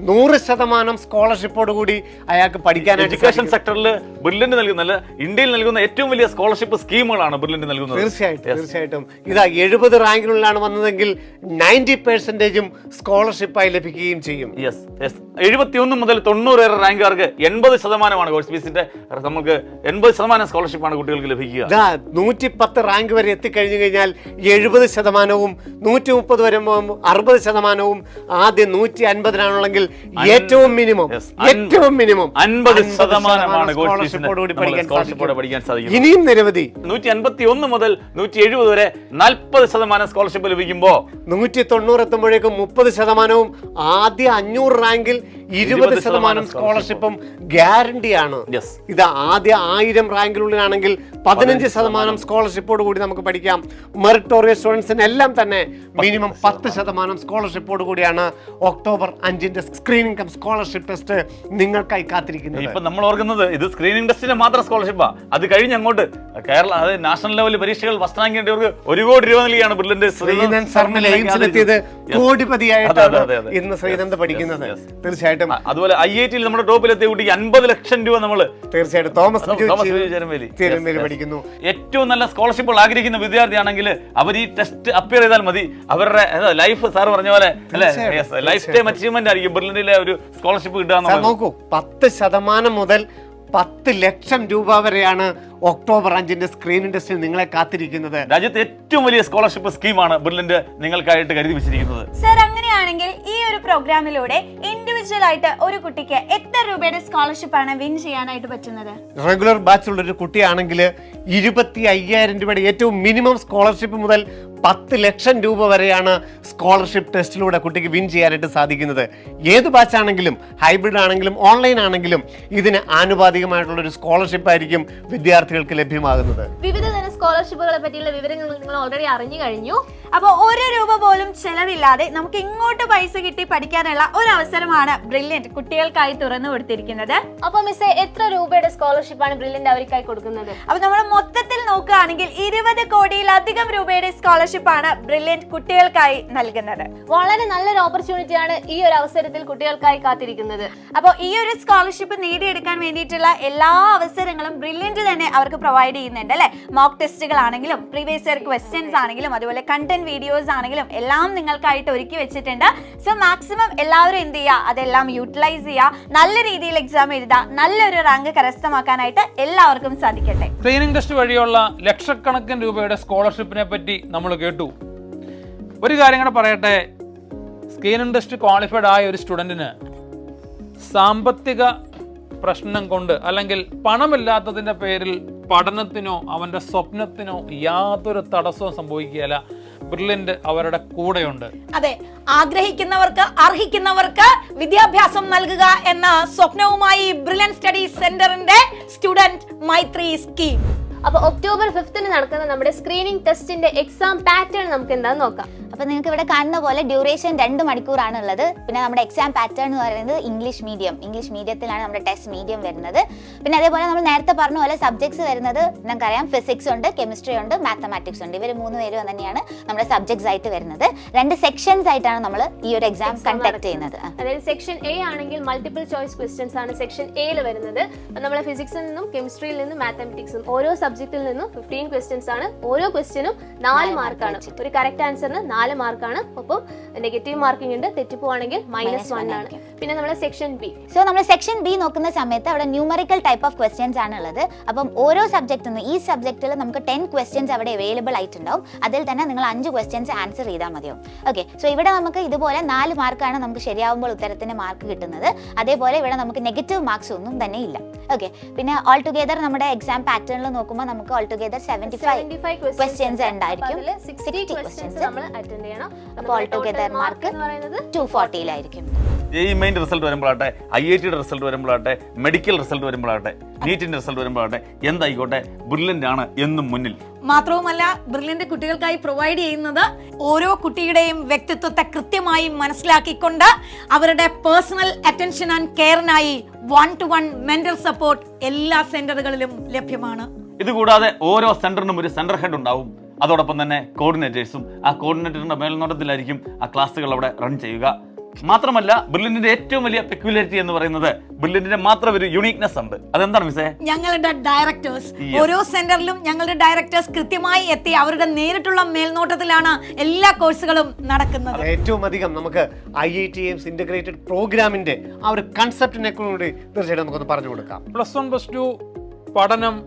100% സ്കോളർഷിപ്പോട് കൂടി അയാൾക്ക് പഠിക്കാനായിട്ട്. എഡ്യൂക്കേഷൻ സെക്ടറിൽ ബ്രില്യൻറ്റ് നൽകുന്ന, ഇന്ത്യയിൽ നൽകുന്ന ഏറ്റവും വലിയ സ്കോളർഷിപ്പ് സ്കീമുകളാണ് ബ്രില്യൻറ്റ് നൽകുന്നത്. തീർച്ചയായിട്ടും ഇതാ 70 റാങ്കിനുള്ളിലാണ് വന്നതെങ്കിൽ 90% സ്കോളർഷിപ്പായി ലഭിക്കുകയും ചെയ്യും. 71 മുതൽ 90 വരെ റാങ്കുകാർക്ക് 80% കോഴ്സ് ഫീസിന്റെ നമുക്ക് 80% സ്കോളർഷിപ്പാണ് കുട്ടികൾക്ക് ലഭിക്കുക. 110 റാങ്ക് വരെ എത്തിക്കഴിഞ്ഞു കഴിഞ്ഞാൽ 70%, 130 വരെ 60%, ആദ്യം 150-നാണെങ്കിൽ ആണെങ്കിൽ ഏറ്റവും മിനിമം 50% സ്കോളർഷിപ്പോടുകൂടി പഠിക്കാൻ സാധിക്കും. ഇനിയും നിരവധി 151 മുതൽ 170 വരെ 40% സ്കോളർഷിപ്പ് ലഭിക്കുമ്പോൾ 190 എത്തുമ്പോഴേക്കും 30%, ആദ്യ 500 റാങ്കിൽ 20% സ്കോളർഷിപ്പും ഗ്യാരണ്ടിയാണ്. ഇത് ആദ്യ 1000 റാങ്കിനുള്ളിലാണെങ്കിൽ 15% സ്കോളർഷിപ്പോട് കൂടി നമുക്ക് പഠിക്കാം. മെറിറ്റോറിയസ് സ്റ്റുഡൻസിന് എല്ലാം തന്നെ മിനിമം 10% സ്കോളർഷിപ്പോട് കൂടിയാണ് October 5 screening come scholarship test നിങ്ങൾക്കായി കാത്തിരിക്കുന്നത്. ഇപ്പൊ നമ്മൾ ഓർക്കുന്നത് ഇത് സ്ക്രീനിംഗ് ടെസ്റ്റിന് മാത്രം സ്കോളർഷിപ്പാ. അത് കഴിഞ്ഞ് അങ്ങോട്ട് കേരള നാഷണൽ ലെവൽ പരീക്ഷകൾ ഫസ്റ്റ് റാങ്ക് കിട്ടിയവർക്ക് 1 കോടി രൂപ നൽകിയാണ് ബ്രില്യന്റ് ശ്രീനന്ദൻ സർമിൽ എയിംസിലെത്തിയത്. കോടിപതിയായിട്ടാണ് ഇന്ന് ശ്രീനന്ദ പഠിക്കുന്നത്. തീർച്ചയായിട്ടും അതുപോലെ IIT നമ്മുടെ ടോപ്പിലെത്തിയ കുട്ടിക്ക് 50 ലക്ഷം രൂപ നമ്മൾ തീർച്ചയായിട്ടും തോമസ് തിരുമേലി പഠിക്കുന്നു. ഏറ്റവും നല്ല സ്കോളർഷിപ്പുകൾ ആഗ്രഹിക്കുന്ന വിദ്യാർത്ഥിയാണെങ്കിൽ അവർ ഈ ടെസ്റ്റ് അപ്പിയർ ചെയ്താൽ മതി. അവരുടെ ലൈഫ് സാർ പറഞ്ഞ പോലെ അല്ലെ ലൈഫ് ടൈം അച്ചീവ്മെന്റ് ആയിരിക്കും ബ്രില്യന്റിലെ ഒരു സ്കോളർഷിപ്പ് കിട്ടുക. നോക്കൂ, 10% മുതൽ 10 ലക്ഷം രൂപ വരെയാണ് ഒക്ടോബർ 5 സ്ക്രീനിംഗ് ടെസ്റ്റിൽ നിങ്ങളെ കാത്തിരിക്കുന്നത്. രാജ്യത്തെ ഏറ്റവും വലിയ സ്കോളർഷിപ്പ് സ്കീമാണ് ബ്രില്യന്റ് നിങ്ങൾക്കായിട്ട് കരുതി വെച്ചിരിക്കുന്നത്. സർ, അങ്ങനെയാണെങ്കിൽ ഈ ഒരു പ്രോഗ്രാമിലൂടെ ഇൻഡിവിജ്വൽ ആയിട്ട് ഒരു കുട്ടിക്ക് എത്ര രൂപയുടെ സ്കോളർഷിപ്പ് ആണ് വിൻ ചെയ്യാനായിട്ട് പറ്റുന്നത്? റെഗുലർ ബാച്ചുള്ള ഒരു കുട്ടിയാണെങ്കിൽ 25,000 രൂപയുടെ ഏറ്റവും മിനിമം സ്കോളർഷിപ്പ് മുതൽ 10 ലക്ഷം രൂപ വരെയാണ് സ്കോളർഷിപ്പ് ടെസ്റ്റിലൂടെ കുട്ടിക്ക് വിൻ ചെയ്യാനായിട്ട് സാധിക്കുന്നത്. ഏത് ബാച്ചാണെങ്കിലും, ഹൈബ്രിഡ് ആണെങ്കിലും ഓൺലൈൻ ആണെങ്കിലും ഇതിന് ആനുപാതികമായിട്ടുള്ള ഒരു സ്കോളർഷിപ്പ് ആയിരിക്കും വിദ്യാർത്ഥികൾക്ക് ലഭ്യമാകുന്നത്. വിവിധ തരം സ്കോളർഷിപ്പുകളെ പറ്റിയുള്ള വിവരങ്ങൾ നിങ്ങൾ ഓൾറെഡി അറിഞ്ഞു കഴിഞ്ഞു. അപ്പോൾ 1 രൂപ പോലും ചെലവില്ലാതെ നമുക്ക് ഇങ്ങോട്ട് പൈസ കിട്ടി പഠിക്കാനുള്ള ഒരു അവസരമാണ് ബ്രില്യന്റ് കുട്ടികൾക്കായി തുറന്നു കൊടുത്തിരിക്കുന്നത്. അപ്പൊ മിസ്സേ, എത്ര രൂപയുടെ സ്കോളർഷിപ്പ് ആണ് ബ്രില്യന്റ് അവർക്കായി കൊടുക്കുന്നത്? അപ്പൊ നമ്മൾ മൊത്തത്തിൽ നോക്കുകയാണെങ്കിൽ 20 കോടിയിലധികം രൂപയുടെ സ്കോളർഷിപ്പ് ആണ് ബ്രില്യന്റ് കുട്ടികൾക്കായി നൽകുന്നത്. വളരെ നല്ലൊരു ഓപ്പർച്യൂണിറ്റി ആണ് ഈ ഒരു അവസരത്തിൽ കുട്ടികൾക്കായി കാത്തിരിക്കുന്നത്. അപ്പോൾ ഈ ഒരു സ്കോളർഷിപ്പ് നേടിയെടുക്കാൻ വേണ്ടിയിട്ടുള്ള എല്ലാ അവസരങ്ങളും ബ്രില്യന്റ് തന്നെ അവർക്ക് പ്രൊവൈഡ് ചെയ്യുന്നുണ്ട് അല്ലെ. മോക്ക് ടെസ്റ്റുകൾ ആണെങ്കിലും, പ്രീവിയസ് ഇയർ ക്വസ്റ്റ്യൻസ് ആണെങ്കിലും, അതുപോലെ കണ്ടന്റ് വീഡിയോസ് ആണെങ്കിലും എല്ലാം നിങ്ങൾക്കായിട്ട് ഒരുക്കി വെച്ചിട്ടുണ്ട്. സോ മാക്സിമം എല്ലാവരും എന്ത് ചെയ്യുക, അതെല്ലാം യൂട്ടിലൈസ് ചെയ്യുക, നല്ല രീതിയിൽ എക്സാം എഴുതുക, നല്ലൊരു റാങ്ക് കരസ്ഥമാക്കാനായിട്ട് എല്ലാവർക്കും സാധിക്കട്ടെ. സ്ക്രീനിംഗ് ടെസ്റ്റ് വഴിയുള്ള ലക്ഷക്കണക്കിന് രൂപയുടെ സ്കോളർഷിപ്പിനെ പറ്റി നമ്മൾ കേട്ടു. ഒരു കാര്യം കൂടെ പറയട്ടെ, സ്ക്രീനിംഗ് ടെസ്റ്റ് ക്വാളിഫൈഡ് ആയ ഒരു സ്റ്റുഡൻറ്റിന് സാമ്പത്തിക പ്രശ്നം കൊണ്ട് അല്ലെങ്കിൽ പണമില്ലാത്തതിൻ്റെ പേരിൽ പഠനത്തിനോ അവൻ്റെ സ്വപ്നത്തിനോ യാതൊരു തടസ്സവും സംഭവിക്കുകയില്ല. ബ്രില്യന്റ് അവരുടെ കൂടെയുണ്ട്. അതെ, ആഗ്രഹിക്കുന്നവർക്ക് അർഹിക്കുന്നവർക്ക് വിദ്യാഭ്യാസം നൽകുക എന്ന സ്വപ്നവുമായി ബ്രില്യന്റ് സ്റ്റഡീസ് സെന്ററിന്റെ സ്റ്റുഡന്റ് മൈത്രി സ്കീം. അപ്പൊ ഒക്ടോബർ 5 നടക്കുന്ന നമ്മുടെ സ്ക്രീനിംഗ് ടെസ്റ്റിന്റെ എക്സാം പാറ്റേൺ നമുക്ക് എന്താന്ന് നോക്കാം. അപ്പോൾ നിങ്ങൾക്ക് ഇവിടെ കാണുന്ന പോലെ ഡ്യൂറേഷൻ 2 മണിക്കൂറാണ് ഉള്ളത്. പിന്നെ നമ്മുടെ എക്സാം പാറ്റേൺ എന്ന് പറയുന്നത് ഇംഗ്ലീഷ് മീഡിയത്തിലാണ് നമ്മുടെ ടെസ്റ്റ് മീഡിയം വരുന്നത്. പിന്നെ അതേപോലെ നമ്മൾ നേരത്തെ പറഞ്ഞ പോലെ സബ്ജക്ട്സ് വരുന്നത് നമുക്കറിയാം, ഫിസിക്സ് ഉണ്ട്, കെമിസ്ട്രി ഉണ്ട്, മാത്തമാറ്റിക്സ് ഉണ്ട്. ഇവർ 3 പേരും തന്നെയാണ് നമ്മുടെ സബ്ജക്ട്സ് ആയിട്ട് വരുന്നത്. 2 സെക്ഷൻസ് ആയിട്ടാണ് നമ്മൾ ഈ ഒരു എക്സാം കണ്ടക്ട് ചെയ്യുന്നത്. അതായത് സെക്ഷൻ A ആണെങ്കിൽ മൾട്ടിപ്പിൾ ചോയ്സ് ക്വസ്റ്റ്യൻസ് ആണ് സെക്ഷൻ Aയിൽ വരുന്നത്. നമ്മൾ ഫിസിക്സിൽ നിന്നും കെമിസ്ട്രിയിൽ നിന്നും മാത്തമാറ്റിക്സും ഓരോ സബ്ജക്റ്റിൽ നിന്നും 15 ക്വസ്റ്റ്യൻസ് ആണ്. ഓരോ ക്വസ്റ്റ്യനും 4 മാർക്കാണ്. ഒരു കറക്റ്റ് ആൻസറിന് 4 മാർക്കാണ്. ഒപ്പം നെഗറ്റീവ് മാർക്കിംഗ് ഉണ്ട്, തെറ്റിപ്പോവാണെങ്കിൽ -1 ആണ്. പിന്നെ നമ്മൾ സെക്ഷൻ B. സോ നമ്മൾ സെക്ഷൻ B നോക്കുന്ന സമയത്ത് അവിടെ ന്യൂമറിക്കൽ ടൈപ്പ് ഓഫ് ക്വസ്റ്റ്യൻസ് ആണ് ഉള്ളത്. അപ്പം ഓരോ സബ്ജക്റ്റിൽ നിന്ന് ഈ സബ്ജക്റ്റിൽ നമുക്ക് 10 ക്വസ്റ്റ്യൻസ് അവിടെ അവൈലബിൾ ആയിട്ടുണ്ടാവും. അതിൽ തന്നെ നിങ്ങൾ 5 ക്വസ്റ്റ്യൻസ് ആൻസർ ചെയ്താൽ മതിയാവും. ഓക്കെ, സോ ഇവിടെ നമുക്ക് ഇതുപോലെ 4 മാർക്കാണ് നമുക്ക് ശരിയാവുമ്പോൾ ഉത്തരത്തിന് മാർക്ക് കിട്ടുന്നത്. അതേപോലെ ഇവിടെ നമുക്ക് നെഗറ്റീവ് മാർക്സ് ഒന്നും തന്നെ ഇല്ല. ഓക്കെ, പിന്നെ ഓൾ ടുഗെദർ നമ്മുടെ എക്സാം പാറ്റേണിൽ നോക്കുമ്പോൾ നമുക്ക് ഓൾ ടുഗെദർ 75 ക്വസ്റ്റ്യൻസ് ഉണ്ടായിരിക്കും. 60 ക്വസ്റ്റ്യൻസ് നമ്മൾ അറ്റൻഡ് ചെയ്യണം. അപ്പോൾ all together mark 240 main result വരുമ്പോഴാട്ടെ, IIT റിസൾട്ട് വരുമ്പോഴാട്ടെ, മെഡിക്കൽ റിസൾട്ട് വരുമ്പോഴാട്ടെ, നീറ്റിന്റെ റിസൾട്ട് വരുമ്പോഴാട്ടെ, എന്തായിക്കോട്ടെ ബ്രില്യന്റ് ആണ് എന്നും മുന്നിൽ. മാത്രവുമല്ല, ബ്രില്യന്റ് കുട്ടികൾക്കായി പ്രൊവൈഡ് ചെയ്യുന്നത് ഓരോ കുട്ടിയുടെയും വ്യക്തിത്വത്തെ കൃത്യമായി മനസ്സിലാക്കിക്കൊണ്ട് അവരുടെ പേഴ്സണൽ അറ്റൻഷൻ ആൻഡ് കെയറിനായി 1-to-1 മെന്റൽ സപ്പോർട്ട് എല്ലാ സെന്ററുകളിലും ലഭ്യമാണ്. ഇതുകൂടാതെ ഓരോ സെന്ററിനും ഒരു സെന്റർ ഹെഡ് ഉണ്ടാവും. അതോടൊപ്പം തന്നെ കോർഡിനേറ്റേഴ്സും. ആ കോർഡിനേറ്ററിന്റെ മേൽനോട്ടത്തിലായിരിക്കും ആ ക്ലാസ്സുകൾ അവിടെ റൺ ചെയ്യുക. മാത്രമല്ല, ബ്രില്യന്റിന്റെ ഏറ്റവും വലിയ പെക്യുലാരിറ്റി എന്ന് പറയുന്നത് ബ്രില്യന്റിന്റെ മാത്രം ഒരു യുണീക്നെസ് ഉണ്ട്. അതെന്താണ് മിസ്സേ? ഞങ്ങളുടെ ഡയറക്ടേഴ്സ്, ഓരോ സെന്ററിലും ഞങ്ങളുടെ ഡയറക്ടേഴ്സ് കൃത്യമായി എത്തി അവരുടെ നേരിട്ടുള്ള മേൽനോട്ടത്തിലാണ് എല്ലാ കോഴ്സുകളും നടക്കുന്നത്. ഏറ്റവും അധികം നമുക്ക് IIT എയിംസ് ഇന്റഗ്രേറ്റഡ് പ്രോഗ്രാമിന്റെ ആ ഒരു കൺസെപ്റ്റിനെ കൂടി തീർച്ചയായിട്ടും നമുക്കൊന്ന് പറഞ്ഞു കൊടുക്കാം. +1 +2 പഠനം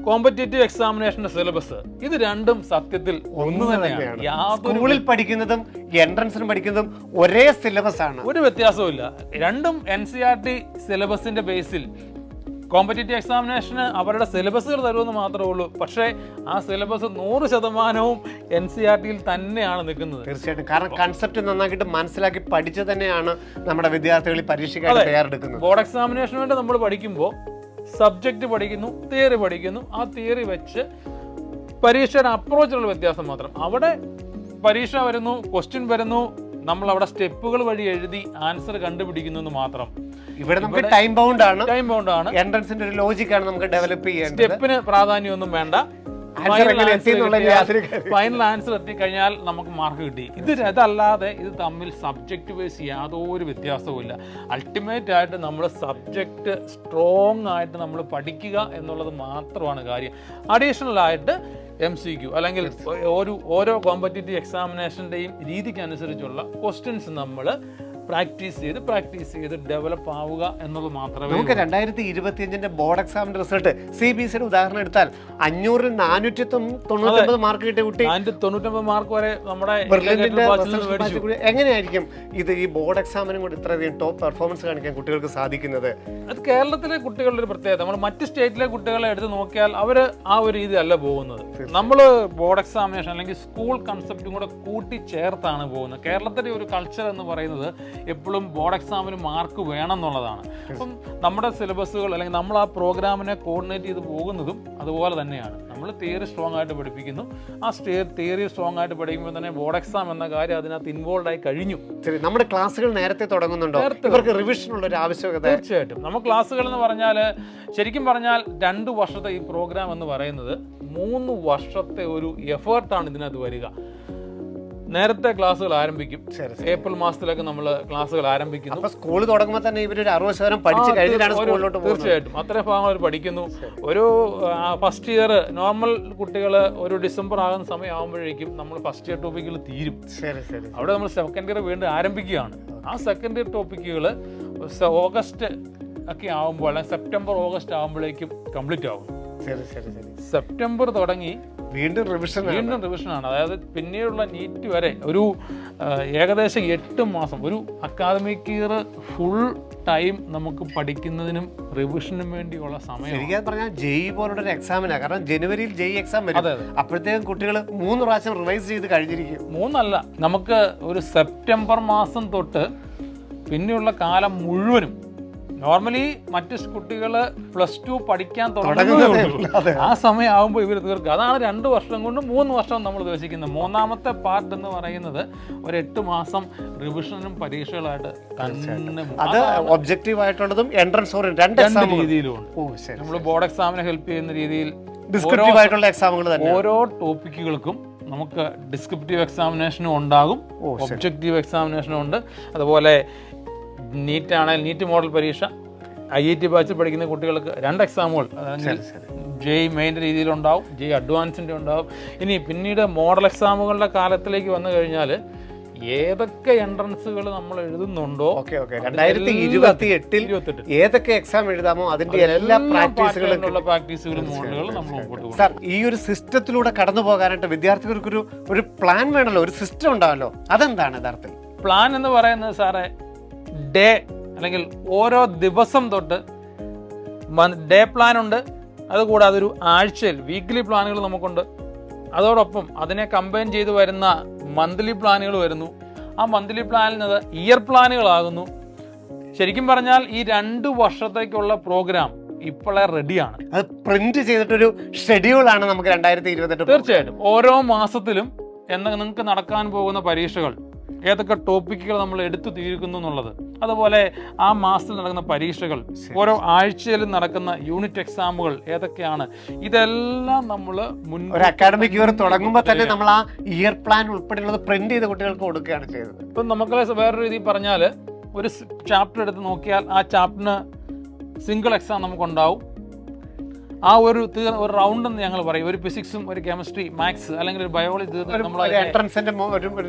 കോമ്പറ്റേറ്റീവ് എക്സാമിനേഷന്റെ സിലബസ് ഇത് രണ്ടും സത്യത്തിൽ ഒന്ന് തന്നെയാണ്. യാതൊരു സ്കൂളിൽ പഠിക്കുന്നതും എൻട്രൻസിനും പഠിക്കുന്നതും ഒരേ സിലബസ് ആണ്, ഒരു വ്യത്യാസവും ഇല്ല. രണ്ടും NCERT സിലബസിന്റെ ബേസിൽ കോമ്പറ്റേറ്റീവ് എക്സാമിനേഷന് അവരുടെ സിലബസുകൾ തരുമെന്ന് മാത്രമേ ഉള്ളൂ. പക്ഷേ ആ സിലബസ് 100% NCERT-യിൽ തന്നെയാണ് നിൽക്കുന്നത്. തീർച്ചയായിട്ടും. കാരണം കൺസെപ്റ്റ് നന്നാക്കിയിട്ട് മനസ്സിലാക്കി പഠിച്ചു തന്നെയാണ് നമ്മുടെ വിദ്യാർത്ഥികൾ പരീക്ഷയ്ക്കായിട്ട് തയ്യാറെടുക്കുന്നത്. ബോർഡ് എക്സാമിനേഷന് വേണ്ടി നമ്മൾ പഠിക്കുമ്പോൾ സബ്ജക്റ്റ് പഠിക്കുന്നു, തിയറി പഠിക്കുന്നു. ആ തിയറി വെച്ച് പരീക്ഷയുടെ അപ്രോച്ചിലുള്ള വ്യത്യാസം മാത്രം. അവിടെ പരീക്ഷ വരുന്നു, ക്വസ്റ്റ്യൻ വരുന്നു, നമ്മൾ അവിടെ സ്റ്റെപ്പുകൾ വഴി എഴുതി ആൻസർ കണ്ടുപിടിക്കുന്നു എന്ന് മാത്രം. ഇവിടെ നമുക്ക് ടൈം ബൗണ്ട് ആണ്, എൻട്രൻസിന്റെ ഒരു ലോജിക്കാണ് നമുക്ക് ഡെവലപ്പ് ചെയ്യേണ്ടത്. സ്റ്റെപ്പിന് പ്രാധാന്യമൊന്നും വേണ്ട. ഫൈനൽ ആൻസർ എത്തിക്കഴിഞ്ഞാൽ നമുക്ക് മാർക്ക് കിട്ടി. ഇതല്ലാതെ ഇത് തമ്മിൽ സബ്ജക്റ്റ് വൈസ് യാതൊരു വ്യത്യാസവും. അൾട്ടിമേറ്റ് ആയിട്ട് നമ്മൾ സബ്ജക്റ്റ് സ്ട്രോങ് ആയിട്ട് നമ്മൾ പഠിക്കുക എന്നുള്ളത് മാത്രമാണ് കാര്യം. അഡീഷണൽ ആയിട്ട് MCQ അല്ലെങ്കിൽ ഓരോ കോമ്പറ്റേറ്റീവ് എക്സാമിനേഷൻ്റെയും രീതിക്കനുസരിച്ചുള്ള ക്വസ്റ്റ്യൻസ് നമ്മൾ പ്രാക്ടീസ് ചെയ്ത് ഡെവലപ്പ് ആവുക എന്നുള്ളത് മാത്രമേ. നമുക്ക് 2025 ബോർഡ് എക്സാമിന്റെ റിസൾട്ട് CBSE ഉദാഹരണം എടുത്താൽ 500-ൽ 499 മാർക്ക് കിട്ടിയ കുട്ടി 99 മാർക്ക് വരെ നമ്മുടെ എങ്ങനെയായിരിക്കും ഇത് ഈ ബോർഡ് എക്സാമിനും കൂടി ഇത്രയധികം ടോപ്പ് പെർഫോമൻസ് കാണിക്കാൻ കുട്ടികൾക്ക് സാധിക്കുന്നത്? അത് കേരളത്തിലെ കുട്ടികളുടെ ഒരു പ്രത്യേകത. നമ്മൾ മറ്റ് സ്റ്റേറ്റിലെ കുട്ടികളെ എടുത്ത് നോക്കിയാൽ അവർ ആ ഒരു രീതിയല്ല പോകുന്നത്. നമ്മൾ ബോർഡ് എക്സാമിനേഷൻ അല്ലെങ്കിൽ സ്കൂൾ കൺസെപ്റ്റും കൂടെ കൂട്ടിച്ചേർത്താണ് പോകുന്നത്. കേരളത്തിലെ ഒരു കൾച്ചർ എന്ന് പറയുന്നത് എപ്പോഴും ബോർഡ് എക്സാമിന് മാർക്ക് വേണം എന്നുള്ളതാണ്. അപ്പം നമ്മുടെ സിലബസുകൾ അല്ലെങ്കിൽ നമ്മൾ ആ പ്രോഗ്രാമിനെ കോർഡിനേറ്റ് ചെയ്ത് പോകുന്നതും അതുപോലെ തന്നെയാണ്. നമ്മൾ തിയറി സ്ട്രോങ് ആയിട്ട് പഠിപ്പിക്കുന്നു. ആ തിയറി സ്ട്രോങ് ആയിട്ട് പഠിക്കുമ്പോൾ തന്നെ ബോർഡ് എക്സാം എന്ന കാര്യം അതിനകത്ത് ഇൻവോൾവ് ആയി കഴിഞ്ഞു. നമ്മുടെ ക്ലാസ്സുകൾ നേരത്തെ തുടങ്ങുന്നുണ്ടോ? ഇവർക്ക് റിവിഷൻ ഉള്ള ഒരു ആവശ്യകത? തീർച്ചയായിട്ടും. നമ്മൾ ക്ലാസ്സുകൾ എന്ന് പറഞ്ഞാൽ ശരിക്കും പറഞ്ഞാൽ 2 വർഷത്തെ ഈ പ്രോഗ്രാം എന്ന് പറയുന്നത് 3 വർഷത്തെ ഒരു എഫേർട്ടാണ് ഇതിനകത്ത് വരിക. നേരത്തെ ക്ലാസ്സുകൾ ആരംഭിക്കും. ഏപ്രിൽ മാസത്തിലൊക്കെ നമ്മൾ ക്ലാസ്സുകൾ ആരംഭിക്കുന്നു. സ്കൂൾ തുടങ്ങുമ്പോൾ തന്നെ ഇവർ 60% പഠിച്ചു കഴിഞ്ഞിട്ടാണ് സ്കൂളിലോട്ട് പോകുന്നത്. തീർച്ചയായിട്ടും അത്രയും ഭാഗങ്ങൾ അവർ പഠിക്കുന്നു. ഒരു ഫസ്റ്റ് ഇയർ നോർമൽ കുട്ടികൾ ഒരു ഡിസംബർ ആകുന്ന സമയം ആകുമ്പോഴേക്കും നമ്മൾ ഫസ്റ്റ് ഇയർ ടോപ്പിക്കുകൾ തീരും. അവിടെ നമ്മൾ സെക്കൻഡ് ഇയർ വീണ്ടും ആരംഭിക്കുകയാണ്. ആ സെക്കൻഡ് ഇയർ ടോപ്പിക്കുകൾ ഓഗസ്റ്റ് ഒക്കെ ആകുമ്പോൾ അല്ലെങ്കിൽ സെപ്റ്റംബർ ഓഗസ്റ്റ് ആകുമ്പോഴേക്കും കംപ്ലീറ്റ് ആകും. സെപ്റ്റംബർ തുടങ്ങി വീണ്ടും റിവിഷനാണ്. അതായത് പിന്നീടുള്ള നീറ്റ് വരെ ഒരു ഏകദേശം 8 മാസം ഒരു അക്കാദമിക് ഇയർ ഫുൾ ടൈം നമുക്ക് പഠിക്കുന്നതിനും റിവിഷനും വേണ്ടിയുള്ള സമയം. ശരിക്കും പറഞ്ഞാൽ JEE പോലുള്ള ഒരു എക്സാമിനാണ്. കാരണം ജനുവരിയിൽ JEE എക്സാം വരും. അപ്പോഴത്തേക്കും കുട്ടികൾ 3 പ്രാവശ്യം റിവൈസ് ചെയ്ത് കഴിഞ്ഞിരിക്കും. 3 അല്ല, നമുക്ക് ഒരു സെപ്റ്റംബർ മാസം തൊട്ട് പിന്നെയുള്ള കാലം മുഴുവനും നോർമലി മറ്റ് കുട്ടികൾ +2 പഠിക്കാൻ തുടങ്ങുന്നേ ആ സമയം ആകുമ്പോൾ ഇവർ തീർക്കുക. അതാണ് 2 വർഷം കൊണ്ട് 3 വർഷം നമ്മൾ ഉദ്ദേശിക്കുന്നത്. 3ാമത്തെ പാർട്ട് എന്ന് പറയുന്നത് ഒരു 8 മാസം റിവിഷനും പരീക്ഷകളായിട്ട് തന്നെ. അത് ഒബ്ജക്റ്റീവ് ആയിട്ടുള്ളതും എൻട്രൻസ് രണ്ട് രീതിയിലുണ്ട്. നമ്മൾ ബോർഡ് എക്സാമിനെ ഹെൽപ്പ് ചെയ്യുന്ന രീതിയിൽ ഓരോ ടോപ്പിക്കുകൾക്കും നമുക്ക് ഡിസ്ക്രിപ്റ്റീവ് എക്സാമിനേഷനും ഉണ്ടാകും, ഒബ്ജക്റ്റീവ് എക്സാമിനേഷനും ഉണ്ട്. അതുപോലെ നീറ്റ് ആണെങ്കിൽ നീറ്റ് മോഡൽ പരീക്ഷ, IIT ബാച്ചിൽ പഠിക്കുന്ന കുട്ടികൾക്ക് 2 എക്സാമുകൾ, അതായത് JEE മെയിൻ്റെ രീതിയിലുണ്ടാവും, JEE അഡ്വാൻസിൻ്റെ ഉണ്ടാവും. ഇനി പിന്നീട് മോഡൽ എക്സാമുകളുടെ കാലത്തിലേക്ക് വന്നു കഴിഞ്ഞാൽ ഏതൊക്കെ എൻട്രൻസുകൾ നമ്മൾ എഴുതുന്നുണ്ടോ 2028 ഏതൊക്കെ എക്സാം എഴുതാമോ അതിന്റെ എല്ലാ പ്രാക്ടീസുകളും മോഡലുകളും നമ്മൾ മുമ്പോട്ട് പോകും. സാർ, ഈ ഒരു സിസ്റ്റത്തിലൂടെ കടന്നു പോകാനായിട്ട് വിദ്യാർത്ഥികൾക്ക് ഒരു പ്ലാൻ വേണമല്ലോ, ഒരു സിസ്റ്റം ഉണ്ടാവല്ലോ. അതെന്താണ് യഥാർത്ഥത്തിൽ പ്ലാൻ എന്ന് പറയുന്നത്? സാറേ, ഡേ അല്ലെങ്കിൽ ഓരോ ദിവസം തൊട്ട് ഡേ പ്ലാൻ ഉണ്ട്. അതുകൂടാതെ ഒരു ആഴ്ചയിൽ വീക്ക്ലി പ്ലാനുകൾ നമുക്കുണ്ട്. അതോടൊപ്പം അതിനെ കമ്പൈൻ ചെയ്ത് വരുന്ന മന്ത്ലി പ്ലാനുകൾ വരുന്നു. ആ മന്ത്ലി പ്ലാനിൽ നിന്ന് ഇയർ പ്ലാനുകളാകുന്നു. ശരിക്കും പറഞ്ഞാൽ ഈ 2 വർഷത്തേക്കുള്ള പ്രോഗ്രാം ഇപ്പോഴേ റെഡിയാണ്. അത് പ്രിന്റ് ചെയ്തിട്ടൊരു ഷെഡ്യൂളാണ് നമുക്ക് 2028. തീർച്ചയായിട്ടും ഓരോ മാസത്തിലും നിങ്ങൾക്ക് നടക്കാൻ പോകുന്ന പരീക്ഷകൾ, ഏതൊക്കെ ടോപ്പിക്കുകൾ നമ്മൾ എടുത്തു തീർക്കുന്നു എന്നുള്ളത്, അതുപോലെ ആ മാസത്തിൽ നടക്കുന്ന പരീക്ഷകൾ, ഓരോ ആഴ്ചയിലും നടക്കുന്ന യൂണിറ്റ് എക്സാമുകൾ ഏതൊക്കെയാണ്, ഇതെല്ലാം നമ്മൾ ഒരു അക്കാഡമിക് ഇയർ തുടങ്ങുമ്പോൾ തന്നെ നമ്മൾ ആ ഇയർ പ്ലാൻ ഉൾപ്പെടെയുള്ളത് പ്രിന്റ് ചെയ്ത് കുട്ടികൾക്ക് കൊടുക്കുകയാണ് ചെയ്തത്. ഇപ്പം നമുക്ക് വേറൊരു രീതിയിൽ പറഞ്ഞാൽ ഒരു ചാപ്റ്റർ എടുത്ത് നോക്കിയാൽ ആ ചാപ്റ്ററിന് സിംഗിൾ എക്സാം നമുക്കുണ്ടാവും. ആ ഒരു റൗണ്ട് എന്ന് ഞങ്ങൾ പറയും. ഒരു ഫിസിക്സും ഒരു കെമിസ്ട്രി, മാത്സ് അല്ലെങ്കിൽ ഒരു ബയോളജി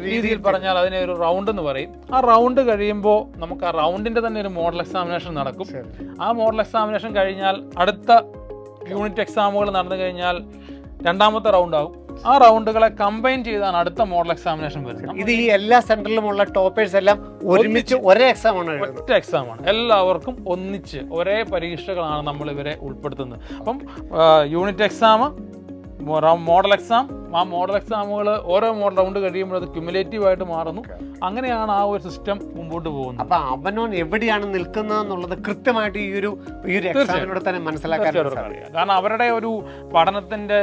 രീതിയിൽ പറഞ്ഞാൽ അതിനെ ഒരു റൗണ്ട് എന്ന് പറയും. ആ റൗണ്ട് കഴിയുമ്പോൾ നമുക്ക് ആ റൗണ്ടിന്റെ തന്നെ ഒരു മോഡൽ എക്സാമിനേഷൻ നടക്കും. ആ മോഡൽ എക്സാമിനേഷൻ കഴിഞ്ഞാൽ അടുത്ത യൂണിറ്റ് എക്സാമുകൾ നടന്നു കഴിഞ്ഞാൽ രണ്ടാമത്തെ റൗണ്ട് ആകും. ആ റൗണ്ടുകളെ കമ്പൈൻ ചെയ്താണ് അടുത്ത മോഡൽ എക്സാമിനേഷൻ വരുന്നത്. ഇത് ഈ എല്ലാ സെന്ററിലുമുള്ള ടോപ്പേഴ്സ് എല്ലാം ഒരുമിച്ച് ഒരേ എക്സാം ആണ് എഴുതുന്നത്. ഒറ്റ എക്സാമാണ്, എല്ലാവർക്കും ഒന്നിച്ച് ഒരേ പരീക്ഷകളാണ് നമ്മൾ ഇവരെ ഉൾപ്പെടുത്തുന്നത്. അപ്പം യൂണിറ്റ് എക്സാം, മോഡൽ എക്സാം, ആ മോഡൽ എക്സാമുകൾ ഓരോ മോഡൽ റൗണ്ട് കഴിയുമ്പോൾ അത് ക്യുമുലേറ്റീവ് ആയിട്ട് മാറുന്നു. അങ്ങനെയാണ് ആ ഒരു സിസ്റ്റം മുമ്പോട്ട് പോകുന്നത്. അപ്പൊ അവനോൻ എവിടെയാണ് നിൽക്കുന്നത് എന്നുള്ളത് കൃത്യമായിട്ട് ഈ ഒരു എക്സാമിലൂടെ തന്നെ മനസ്സിലാക്കാൻ സാധിക്കും. കാരണം അവരുടെ ഒരു പഠനത്തിന്റെ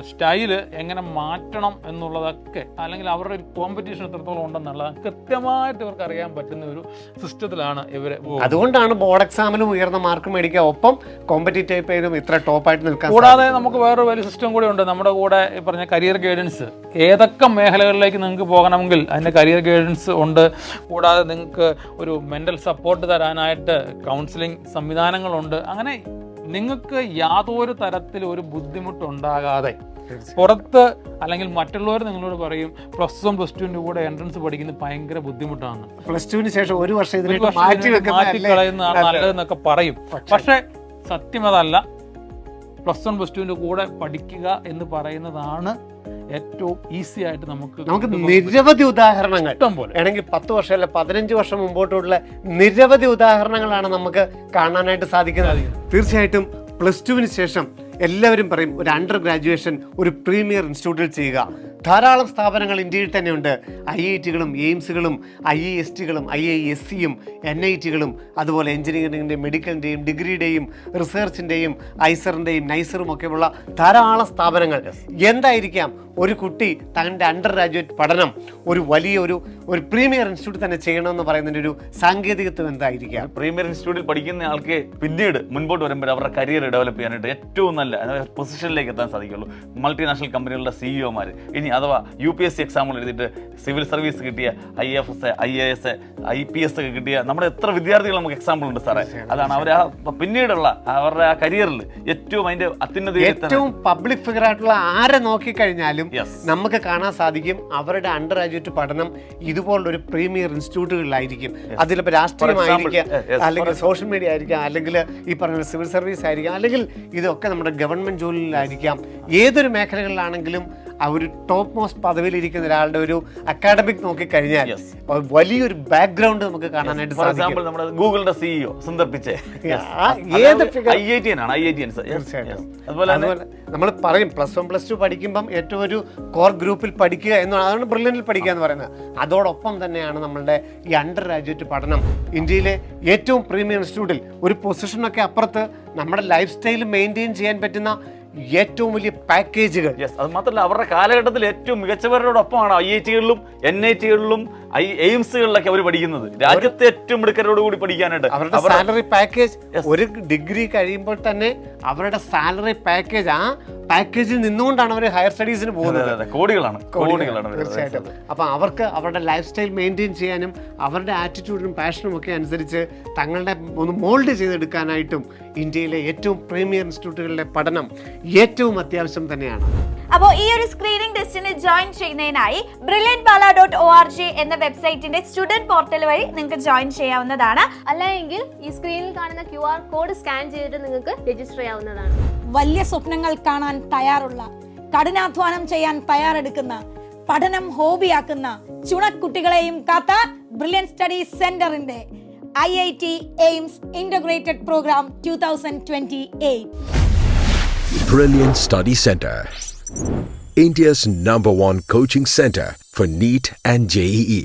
സ്റ്റൈല് എങ്ങനെ മാറ്റണം എന്നുള്ളതൊക്കെ, അല്ലെങ്കിൽ അവരുടെ ഒരു കോമ്പറ്റീഷൻ എത്രത്തോളം ഉണ്ടെന്നുള്ളത് കൃത്യമായിട്ട് ഇവർക്ക് അറിയാൻ പറ്റുന്ന ഒരു സിസ്റ്റത്തിലാണ് ഇവര്. അതുകൊണ്ടാണ് ബോർഡ് എക്സാമിലും ഉയർന്ന മാർക്ക് മേടിക്കുക, ഒപ്പം കോമ്പറ്റീറ്റീവ് പേരും ഇത്ര ടോപ്പായിട്ട് നിൽക്കാൻ. കൂടാതെ നമുക്ക് വേറൊരു വലിയ സിസ്റ്റം കൂടി ഉണ്ട്. നമ്മുടെ കൂടെ പറഞ്ഞ കരിയർ ഗൈഡൻസ്, ഏതൊക്കെ മേഖലകളിലേക്ക് നിങ്ങൾക്ക് പോകണമെങ്കിൽ അതിൻ്റെ കരിയർ ഗൈഡൻസ് ഉണ്ട്. കൂടാതെ നിങ്ങൾക്ക് ഒരു മെൻ്റൽ സപ്പോർട്ട് തരാനായിട്ട് കൗൺസിലിംഗ് സംവിധാനങ്ങളുണ്ട്. അങ്ങനെ നിങ്ങൾക്ക് യാതൊരു തരത്തിൽ ഒരു ബുദ്ധിമുട്ടുണ്ടാകാതെ പുറത്ത് അല്ലെങ്കിൽ മറ്റുള്ളവർ നിങ്ങളോട് പറയും +1 +2 കൂടെ എൻട്രൻസ് പഠിക്കുന്നത് ഭയങ്കര ബുദ്ധിമുട്ടാണ്, +2 ശേഷം ഒരു വർഷം മാറ്റിക്കളയുന്നതാണ് നല്ലതെന്നൊക്കെ പറയും. പക്ഷേ സത്യം അതല്ല. +1 +2 കൂടെ പഠിക്കുക എന്ന് പറയുന്നതാണ് ഏറ്റവും ഈസി ആയിട്ട് നമുക്ക് നിരവധി ഉദാഹരണങ്ങൾ ഇഷ്ടം പോലെ ആണെങ്കിൽ 10 വർഷം അല്ല 15 വർഷം മുമ്പോട്ടുള്ള നിരവധി ഉദാഹരണങ്ങളാണ് നമുക്ക് കാണാനായിട്ട് സാധിക്കുന്നത്. തീർച്ചയായിട്ടും +2 ശേഷം എല്ലാവരും പറയും ഒരു അണ്ടർ ഗ്രാജുവേഷൻ ഒരു പ്രീമിയർ ഇൻസ്റ്റിറ്റ്യൂട്ടിൽ ചെയ്യുക. ധാരാളം സ്ഥാപനങ്ങൾ ഇന്ത്യയിൽ തന്നെയുണ്ട്. IITകളും എയിംസുകളും IISTകളും IISCയും NITകളും അതുപോലെ എഞ്ചിനീയറിംഗിൻ്റെയും മെഡിക്കലിൻ്റെയും ഡിഗ്രിയുടെയും റിസർച്ചിൻ്റെയും ഐസറിൻ്റെയും നൈസറും ഒക്കെയുള്ള ധാരാളം സ്ഥാപനങ്ങൾ. എന്തായിരിക്കാം ഒരു കുട്ടി തൻ്റെ അണ്ടർ ഗ്രാജുവേറ്റ് പഠനം ഒരു വലിയ ഒരു പ്രീമിയർ ഇൻസ്റ്റിറ്റ്യൂട്ട് തന്നെ ചെയ്യണമെന്ന് പറയുന്നതിൻ്റെ ഒരു സാങ്കേതികത്വം എന്തായിരിക്കാം? പ്രീമിയർ ഇൻസ്റ്റിറ്റ്യൂട്ടിൽ പഠിക്കുന്ന ആൾക്ക് പിന്നീട് മുൻപോട്ട് വരുമ്പോൾ അവരുടെ കരിയർ ഡെവലപ്പ് ചെയ്യാനായിട്ട് ഏറ്റവും നല്ല പൊസിഷനിലേക്ക് എത്താൻ സാധിക്കുള്ളൂ. മൾട്ടിനാഷണൽ കമ്പനികളുടെ CEOമാർ, ഇനി അഥവാ UPSC എക്സാമുകൾ എഴുതിയിട്ട് സിവിൽ സർവീസ് കിട്ടിയ IAFS, IAS, IPS ഒക്കെ കിട്ടിയ നമ്മുടെ എത്ര വിദ്യാർത്ഥികൾ നമുക്ക് എക്സാമ്പിൾ ഉണ്ട് സാറേ. അതാണ് അവർ പിന്നീടുള്ള അവരുടെ ആ കരിയറിൽ ഏറ്റവും അതിന്റെ അത്യുന്നത ഏറ്റവും പബ്ലിക് ഫിഗർ ആയിട്ടുള്ള ആരെ നോക്കിക്കഴിഞ്ഞാലും നമുക്ക് കാണാൻ സാധിക്കും അവരുടെ അണ്ടർ ഗ്രാജുവേറ്റ് പഠനം ഇതുപോലുള്ള ഒരു പ്രീമിയർ ഇൻസ്റ്റിറ്റ്യൂട്ടുകളിലായിരിക്കും. അതിലിപ്പോൾ രാഷ്ട്രീയമായിരിക്കാം, അല്ലെങ്കിൽ സോഷ്യൽ മീഡിയ ആയിരിക്കാം, അല്ലെങ്കിൽ ഈ പറഞ്ഞ സിവിൽ സർവീസ് ആയിരിക്കാം, അല്ലെങ്കിൽ ഇതൊക്കെ നമ്മുടെ ഗവൺമെന്റ് ജോലിയിലായിരിക്കാം. ഏതൊരു മേഖലകളിലാണെങ്കിലും ആ ഒരു ടോപ്പ് മോസ്റ്റ് പദവിയിലിരിക്കുന്ന ഒരാളുടെ ഒരു അക്കാഡമിക് നോക്കിക്കഴിഞ്ഞാൽ വലിയൊരു ബാക്ക്ഗ്രൗണ്ട് നമുക്ക് കാണാനായിട്ട് സാധിക്കും. നമ്മുടെ ഗൂഗിളിന്റെ CEO സുന്ദർ പിച്ചെ അതുപോലെ നമ്മൾ പറയും +1 +2 പഠിക്കുമ്പം ഏറ്റവും ഒരു കോർ ഗ്രൂപ്പിൽ പഠിക്കുക എന്നാണ്, അതാണ് ബ്രില്യൻറ്റിൽ പഠിക്കുക എന്ന് പറയുന്നത്. അതോടൊപ്പം തന്നെയാണ് നമ്മളുടെ ഈ അണ്ടർ ഗ്രാജുവേറ്റ് പഠനം ഇന്ത്യയിലെ ഏറ്റവും പ്രീമിയർ ഇൻസ്റ്റിറ്റ്യൂട്ടിൽ ഒരു പൊസിഷനൊക്കെ അപ്പുറത്ത് നമ്മുടെ ലൈഫ് സ്റ്റൈൽ മെയിൻറ്റെയിൻ ചെയ്യാൻ പറ്റുന്ന ഏറ്റവും വലിയ പാക്കേജുകൾ. അത് മാത്രമല്ല അവരുടെ കാലഘട്ടത്തിൽ ഏറ്റവും മികച്ചവരോടൊപ്പമാണ് IITകളിലും NITകളിലും എയിംസുകളിലൊക്കെ അവർ പഠിക്കുന്നത്. രാജ്യത്തെ ഏറ്റവും മിടുക്കരോട് കൂടി പഠിക്കാനായിട്ട് അവരുടെ സാലറി പാക്കേജ് ഒരു ഡിഗ്രി കഴിയുമ്പോൾ തന്നെ അവരുടെ സാലറി പാക്കേജ്, ആ പാക്കേജിൽ നിന്നുകൊണ്ടാണ് അവർ ഹയർ സ്റ്റഡീസിന് പോകുന്നത്. കോടികളാണ്. തീർച്ചയായിട്ടും. അപ്പൊ അവർക്ക് അവരുടെ ലൈഫ് സ്റ്റൈൽ മെയിൻറ്റെയിൻ ചെയ്യാനും അവരുടെ ആറ്റിറ്റ്യൂഡിനും പാഷനും ഒക്കെ അനുസരിച്ച് തങ്ങളുടെ ഒന്ന് മോൾഡ് ചെയ്തെടുക്കാനായിട്ടും ഇന്ത്യയിലെ ഏറ്റവും പ്രീമിയർ ഇൻസ്റ്റിറ്റ്യൂട്ടുകളിലെ പഠനം ഏറ്റവും അത്യാവശ്യം തന്നെയാണ്. അപ്പോൾ ഈ ഒരു സ്ക്രീനിംഗ് ടെസ്റ്റിന് ജോയിൻ ചെയ്യുന്നതിനായി brilliantbala.org എന്ന വെബ്സൈറ്റിന്റെ സ്റ്റുഡന്റ് പോർട്ടൽ വഴി നിങ്ങൾക്ക് ജോയിൻ ചെയ്യാവുന്നതാണ്. അല്ലെങ്കിൽ ഈ സ്ക്രീനിൽ കാണുന്ന QR കോഡ് സ്കാൻ ചെയ്തിട്ട് നിങ്ങൾക്ക് രജിസ്റ്റർ ചെയ്യാവുന്നതാണ്. വലിയ സ്വപ്നങ്ങൾ കാണാൻ തയ്യാറുള്ള, കഠിനാധ്വാനം ചെയ്യാൻ തയ്യാറെടുക്കുന്ന, പഠനം ഹോബിയാക്കുന്ന ചുണക്കുട്ടികളെയും കാത്ത ബ്രില്യൻ സ്റ്റഡീസ് സെന്ററിന്റെ IIT AIIMS integrated programme 2028. Brilliant Study Center, India's #1 coaching center for NEET and JEE.